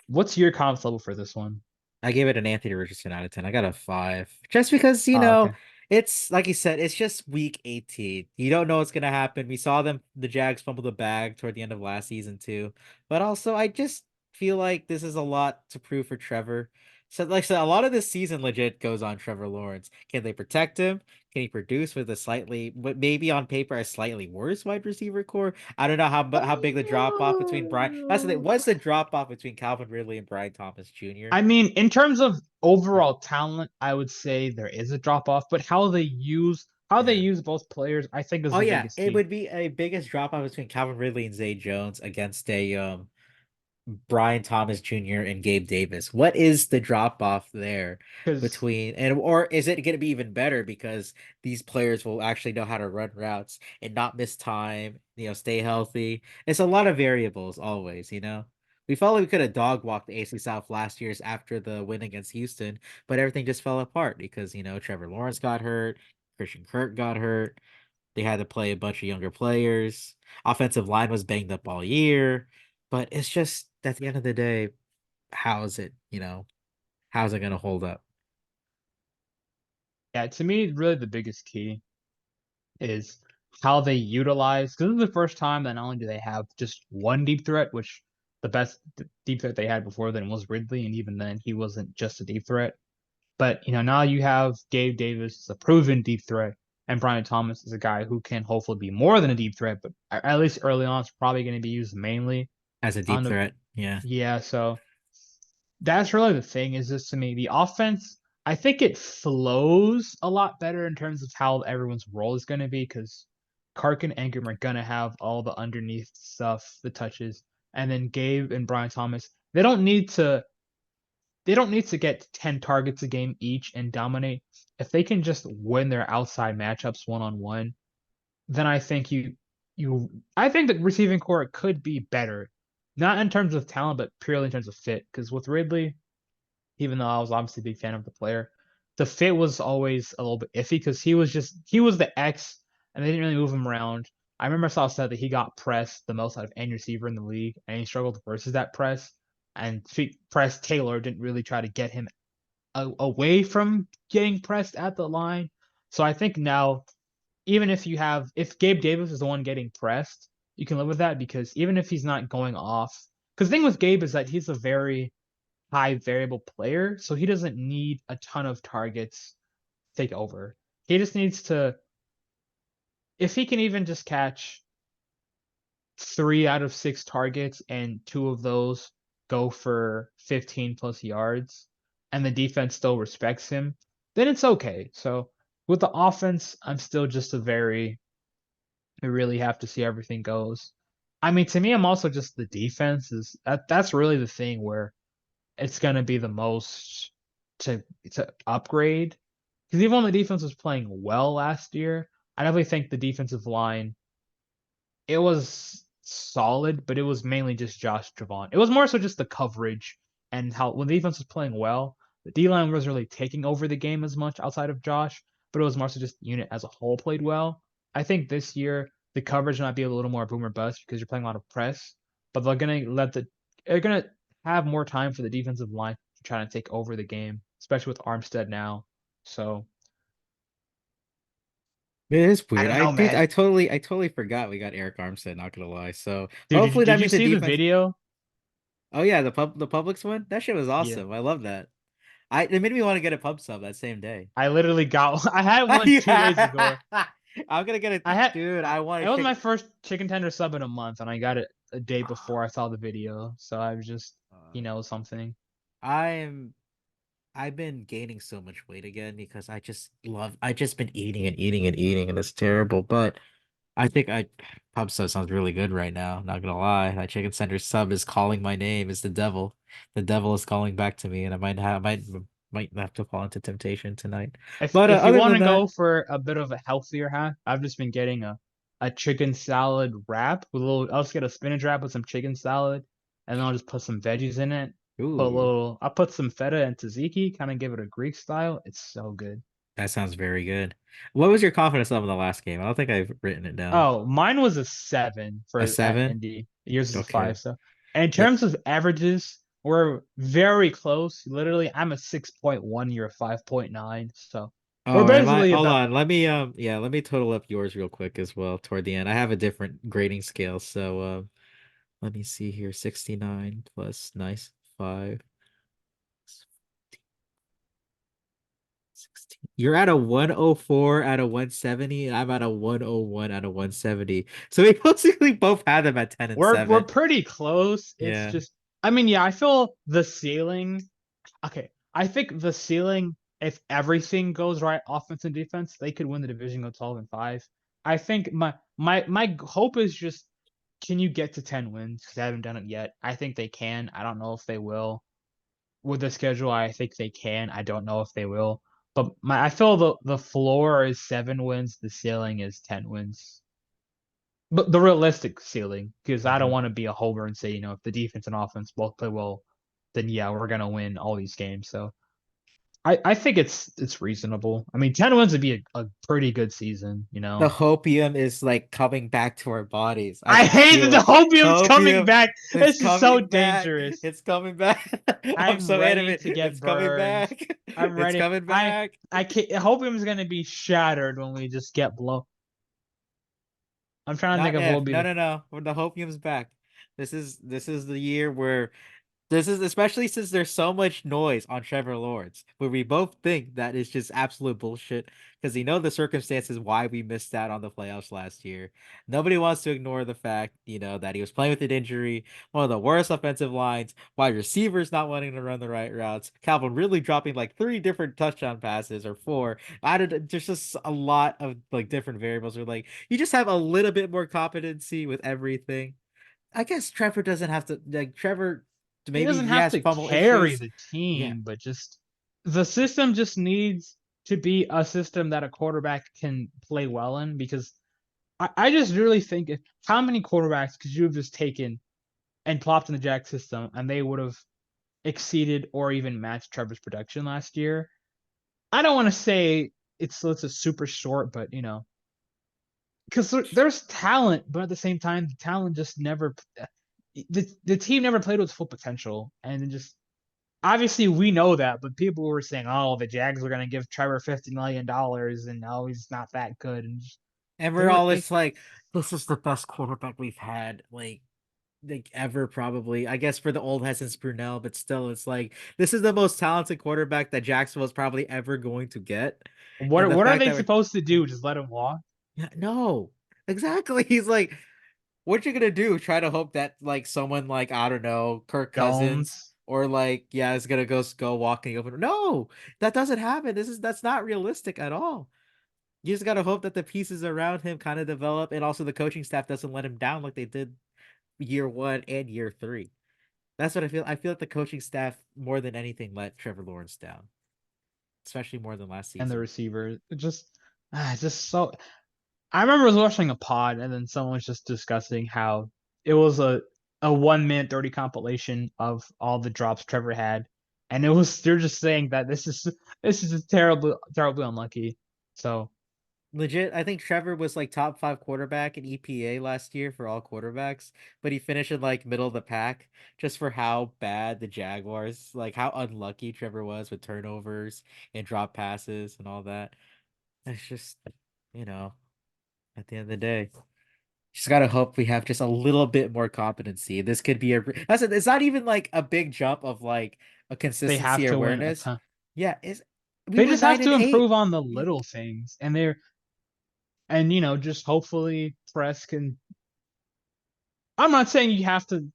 what's your confidence level for this one? I gave it an Anthony Richardson out of 10. I got a 5. Just because, Oh, okay. it's like you said, it's just week 18. You don't know what's gonna happen. We saw the Jags fumble the bag toward the end of last season too. But also I just feel like this is a lot to prove for Trevor. So, like I said, a lot of this season legit goes on Trevor Lawrence. Can they protect him? Can he produce with a slightly, but maybe on paper, a slightly worse wide receiver core? I don't know how big the drop off between Brian. That's the thing. What's the drop off between Calvin Ridley and Brian Thomas Jr.? I mean, in terms of overall talent, I would say there is a drop off, but how they Yeah. use both players, I think is Oh the yeah, biggest it key. would be a biggest drop off between Calvin Ridley and Zay Jones against a Brian Thomas Jr. and Gabe Davis. What is the drop off there Because between and or is it going to be even better because these players will actually know how to run routes and not miss time, stay healthy. It's a lot of variables always, you know. We felt like we could have dog walked the AC South last year's after the win against Houston, but everything just fell apart because, Trevor Lawrence got hurt, Christian Kirk got hurt. They had to play a bunch of younger players. Offensive line was banged up all year. But it's just at the end of the day, how is it, how's it gonna hold up yeah, to me, really the biggest key is how they utilize. Because this is the first time that not only do they have just one deep threat, which the best deep threat they had before then was Ridley, and even then he wasn't just a deep threat. But now you have Gabe Davis as a proven deep threat, and Brian Thomas is a guy who can hopefully be more than a deep threat, but at least early on, it's probably going to be used mainly as a on deep the threat? Yeah. yeah. So that's really the thing is just to me the offense. I think it flows a lot better in terms of how everyone's role is going to be because Kark and Ingram are going to have all the underneath stuff, the touches, and then Gabe and Brian Thomas. They don't need to get 10 targets a game each and dominate. If they can just win their outside matchups one on one, then I think the receiving core could be better. Not in terms of talent, but purely in terms of fit. Because with Ridley, even though I was obviously a big fan of the player, the fit was always a little bit iffy because he was the X and they didn't really move him around. I remember I saw said that he got pressed the most out of any receiver in the league, and he struggled versus that press. And press Taylor didn't really try to get him away from getting pressed at the line. So I think now, even if Gabe Davis is the one getting pressed, you can live with that because even if he's not going off, because the thing with Gabe is that he's a very high variable player, so he doesn't need a ton of targets to take over. He just needs to, if he can even just catch 3 out of 6 targets and 2 of those go for 15 plus yards, and the defense still respects him, then it's okay. So with the offense, I'm still just I really have to see how everything goes. I mean, to me, I'm also just the defense is that's really the thing where it's gonna be the most to to upgrade. Because even when the defense was playing well last year, I definitely think the defensive line it was solid, but it was mainly just Josh Javon. It was more so just the coverage and how when the defense was playing well, the D line was really taking over the game as much outside of Josh, but it was more so just the unit as a whole played well. I think this year the coverage might be a little more boomer bust because you're playing a lot of press, but they're gonna have more time for the defensive line to try to take over the game, especially with Armstead now. So It is I weird. don't I know, dude, man. I totally forgot we got Eric Armstead, not gonna lie. So Dude, did, hopefully did that you means the see the defense. video? Oh yeah, the Publix one? That shit was Yeah. awesome. I love that. It made me want to get a pub sub that same day. I literally got I had one 2 days ago. Yeah. I'm gonna get a I had dude, I want it to was my chicken. first chicken tender sub in a month, and I got it a day before I saw the video. So I was just, Uh, something. I'm I've been gaining so much weight again because I just been eating and eating and eating and it's terrible. But I think I pub sub sounds really good right now. Not gonna lie, that chicken center sub is calling my name. It's the devil. The devil is calling back to me, and I might have to fall into temptation tonight. If But if you other want than to that, go for a bit of a healthier hack, I've just been getting a chicken salad wrap with a little. I'll just get a spinach wrap with some chicken salad, and then I'll just put some veggies in it. ooh, I'll put some feta and tzatziki, kind of give it a Greek style. It's so good. that sounds very good. What was your confidence level in the last game? I don't think I've written it down. Oh, mine was a 7 A for at 7? Indy. Yours is a Okay. 5. So, and in Yeah. terms of averages, we're very close. Literally, I'm a 6.1. You're a 5.9. So we're Oh, am I? basically Hold about. on. Yeah, let me total up yours real quick as well toward the end. I have a different grading scale, so let me see here. 69 plus nice 5. 16. You're at a 104 out of 170, and I'm at a 101 out of 170. So we basically both had them at 10 and We're 7. pretty close. It's Yeah. just, I mean, yeah, I feel the ceiling. Okay, I think the ceiling, if everything goes right, offense and defense, they could win the division, go 12-5. I think my hope is just, can you get to 10 wins? Because they haven't done it yet. I think they can. I don't know if they will. With the schedule, I think they can. I don't know if they will. But I feel the floor is 7 wins, the ceiling is 10 wins. But the realistic ceiling, because I don't Mhm. want to be a homer and say, if the defense and offense both play well, then yeah, we're gonna win all these games. So I think it's reasonable. I mean, 10 wins would be a pretty good season. The hopium is like coming back to our bodies. I I can hate that feel the it. hopium's coming Hopium, back. it's This is so coming back. dangerous. It's coming back. I'm I'm so ready animate. to get It's coming burned. back. I'm It's ready. coming I back. I can't. Hopium's gonna be shattered when we just get blown. I'm trying to think Not of what if. would be No, the no, no. When the hopium's back. This is the year where this is especially since there's so much noise on Trevor Lawrence, where we both think that is just absolute bullshit because the circumstances why we missed out on the playoffs last year. Nobody wants to ignore the fact, that he was playing with an injury, one of the worst offensive lines, wide receivers not wanting to run the right routes, Calvin really dropping like three different touchdown passes or four. There's just a lot of like different variables where like you just have a little bit more competency with everything. I guess Trevor doesn't have to like Trevor. He Maybe doesn't he have has to fumble carry issues. the Yeah, team, but just the system just needs to be a system that a quarterback can play well in, because I just really think, how many quarterbacks could you have just taken and plopped in the Jack system and they would have exceeded or even matched Trevor's production last year? I don't want to say it's a super short, but because there's talent, but at the same time, the talent just never, the team never played with full potential, and it just, obviously we know that, but people were saying, "Oh, the Jags are gonna give Trevor $50 million, and now he's not that good." And just, and we're there, all just like, this is the best quarterback we've had, like ever probably. I guess for the old heads since Brunel, but still, it's like this is the most talented quarterback that Jacksonville's probably ever going to get, and the what are fact they that we're supposed to do? Just let him walk? yeah, no, exactly. He's like, what you gonna do? Try to hope that like someone like I don't know Kirk Cousins Jones. or like yeah is gonna go walk in the open. No, that doesn't happen. That's not realistic at all. You just gotta hope that the pieces around him kind of develop, and also the coaching staff doesn't let him down like they did year one and year three. That's what I feel. I feel like the coaching staff more than anything let Trevor Lawrence down, especially more than last And the season. receiver. Just so. I remember I was watching a pod, and then someone was just discussing how it was a 1 minute 30 compilation of all the drops Trevor had, and they're just saying that this is just terribly unlucky. So Legit, I think Trevor was like top five quarterback in EPA last year for all quarterbacks, but he finished in like middle of the pack just for how bad the Jaguars, like how unlucky Trevor was with turnovers and drop passes and all that. It's just, you know, at the end of the day, just gotta hope we have just a little bit more competency. This could be it's not even like a big jump of like a they have consistency or to win a awareness. ton. Yeah, is we They were just nine have to and eight. improve on the Yeah. little things, and just hopefully Press can. I'm not saying you have to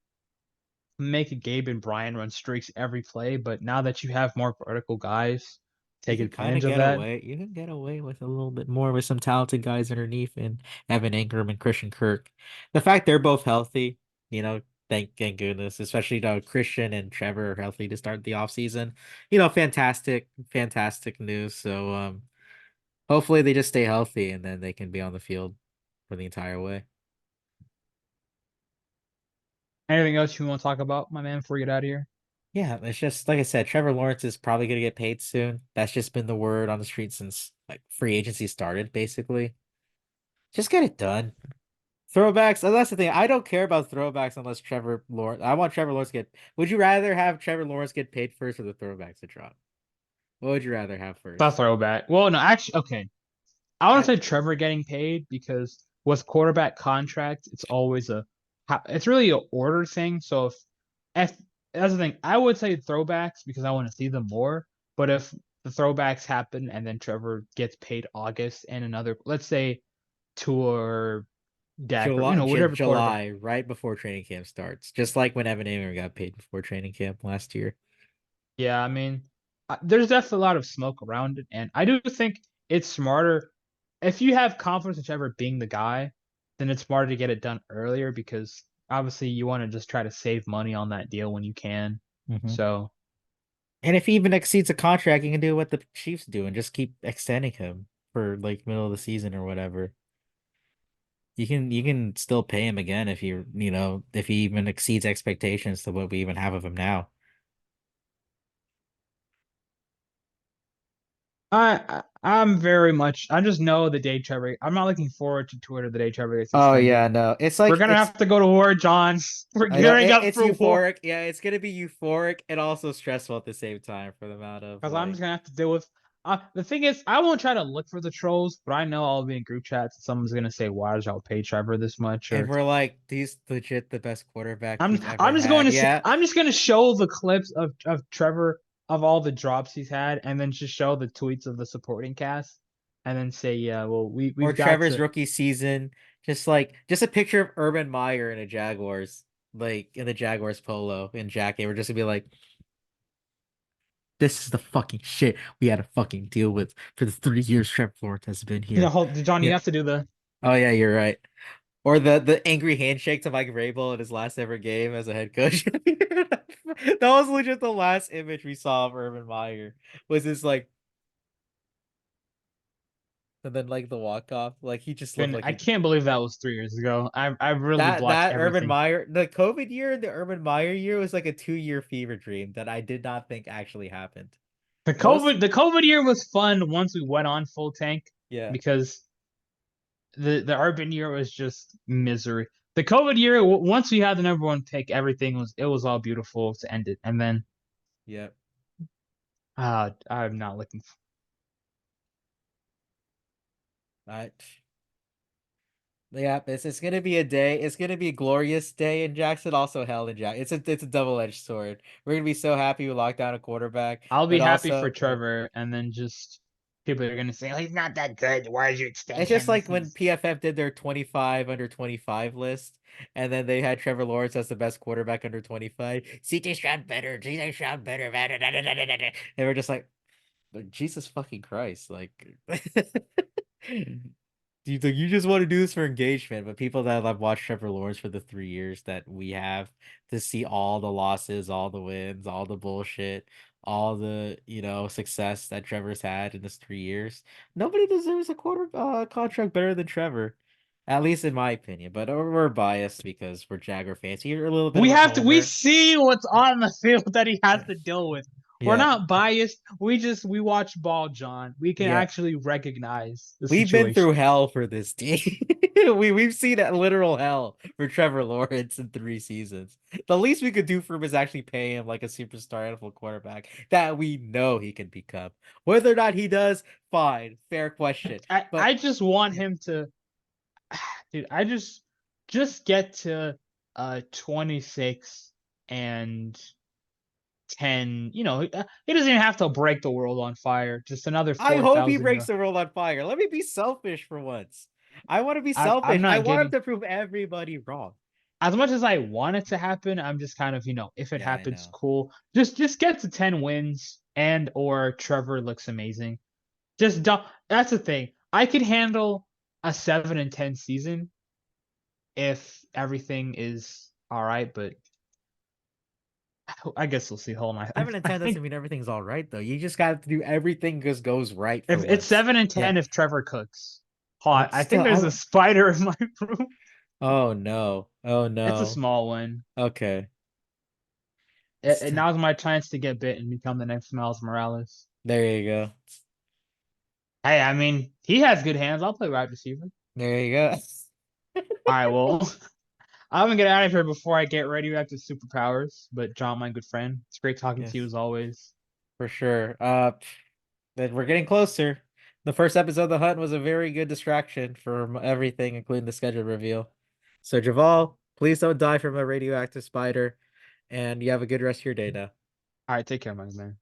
make a Gabe and Brian run streaks every play, but now that you have more vertical guys, You take can kind advantage of of get that. away. You can get away with a little bit more with some talented guys underneath and Evan Ingram and Christian Kirk. The fact they're both healthy, thank goodness, especially though Christian and Trevor are healthy to start the offseason. Fantastic, fantastic news. So hopefully they just stay healthy and then they can be on the field for the entire way. Anything else you want to talk about, my man, before we get out of here? Yeah, it's just like I said, Trevor Lawrence is probably gonna get paid soon. That's just been the word on the street since like free agency started, basically. Just get it done. Throwbacks. That's the thing. I don't care about throwbacks unless Trevor Lawrence. I want Trevor Lawrence to get. Would you rather have Trevor Lawrence get paid first or the throwbacks to drop? What would you rather have The first? throwback. Well, no, actually, okay. I want I to say Trevor getting paid, because with quarterback contracts, it's really a order thing. So if that's the thing, I would say throwbacks because I want to see them more. But if the throwbacks happen, and then Trevor gets paid August, and another, let's say, Tour, Dak, or whatever quarterback. July, right before training camp starts, just like when Evan Ingram got paid before training camp last year. Yeah, I mean, there's definitely a lot of smoke around it, and I do think it's smarter if you have confidence in Trevor being the guy, then it's smarter to get it done earlier because obviously you want to just try to save money on that deal when you can. Hmm. So And if he even exceeds a contract, you can do what the Chiefs do and just keep extending him for like middle of the season or whatever. You can still pay him again if if he even exceeds expectations to what we even have of him now. I'm very much. I just know the day Trevor. I'm not looking forward to Twitter the day Trevor gets Oh extended. yeah, no. It's We're like gonna have to go to war, John. We're I know gearing up it's for war. euphoric. Yeah, it's gonna be euphoric and also stressful at the same time for the amount of Because I'm like just gonna have to deal with. The thing is, I won't try to look for the trolls, but I know I'll be in group chats. And someone's gonna say, "Why did y'all pay Trevor this much?" and Or we're like, he's legit the best quarterback we've ever I'm just going had. to Yeah. I'm just gonna show the clips of Trevor of all the drops he's had, and then just show the tweets of the supporting cast, and then say, "Yeah, well, Or we've got Trevor's to." rookie season. Just a picture of Urban Meyer in a Jaguars, like in the Jaguars polo and jacket. We're just gonna be like, this is the fucking shit we had to fucking deal with for the 3 years Trevor Lawrence has been here. John, you Yeah. have to do the. Oh yeah, you're right. Or the angry handshake to Mike Vrabel in his last ever game as a head coach. That was legit the last image we saw of Urban Meyer. Was this like and then like the walk off? Like he just looked And like I he can't believe that was 3 years ago. I really blocked that Urban everything. Meyer the COVID year, the Urban Meyer year was like a 2 year fever dream that I did not think actually happened. Most The COVID year was fun once we went on full tank yeah, because the urban year was just misery. The COVID year, once we had the number one pick, everything was it was all beautiful to end it, and then yeah. I'm not looking. I Yeah, it's gonna be a day. It's gonna be a glorious day in Jackson. Also, hell in Jack. It's a double-edged sword. We're gonna be so happy we locked down a quarterback, I'll be but happy for also Trevor, and then just people are gonna say, "Oh, he's not that good. Why did you extend it's just him if like when he's?" PFF did their 25 under 25 list, and then they had Trevor Lawrence as the best quarterback under 25. CJ Stroud better. CJ Stroud better. And we're just like, Jesus fucking Christ, like. You just want to do this for engagement, but people that have watched Trevor Lawrence for the 3 years that we have to see all the losses, all the wins, all the bullshit, all the success that Trevor's had in this 3 years. Nobody deserves a quarter contract better than Trevor, at least in my opinion. But we're biased because we're Jagger fans. You're a little bit We of a have to. We homer. see what's on the field that he has to deal with. We're Yeah, not biased. We watch ball, John. We can yeah. actually recognize the We've been through situation. hell for this team. We've seen that literal hell for Trevor Lawrence in 3 seasons. The least we could do for him is actually pay him like a superstar NFL quarterback that we know he can become. Whether or not he does, fine, fair question. I But just want yeah, him to, dude. I just get to 26 and 10. He doesn't even have to break the world on fire. Just another I hope he 4,000 breaks yard. the world on fire. Let me be selfish for once. I want to be I'm selfish. I not want him giving to prove everybody wrong. as much as I want it to happen. I'm just kind of, if it Yeah, I happens, know. cool. Just get to 10 wins, and or Trevor looks amazing. Just don't. That's the thing. I could handle a 7-10 season if everything is all right, but I guess we'll see. Hold on. Seven and I ten doesn't think mean everything's all right though. You just got to do everything just goes right for if it's once. 7 and Yeah, 10 if Trevor cooks. Hold on. but I still, think there's a spider in my room. oh no, oh It's a no. small one. Okay, And now's my chance to get bit and become the next Miles Morales. there you go. Hey, I mean, he has good hands. I'll play wide receiver. There you go. All right, well, I'm gonna get out of here before I get radioactive superpowers. But John, my good friend, it's great talking to you Yes, as always. for sure. Then we're getting closer. The first episode of The Hunt was a very good distraction from everything, including the schedule reveal. So Javal, please don't die from a radioactive spider, and you have a good rest of your day now. All right, take care, my man.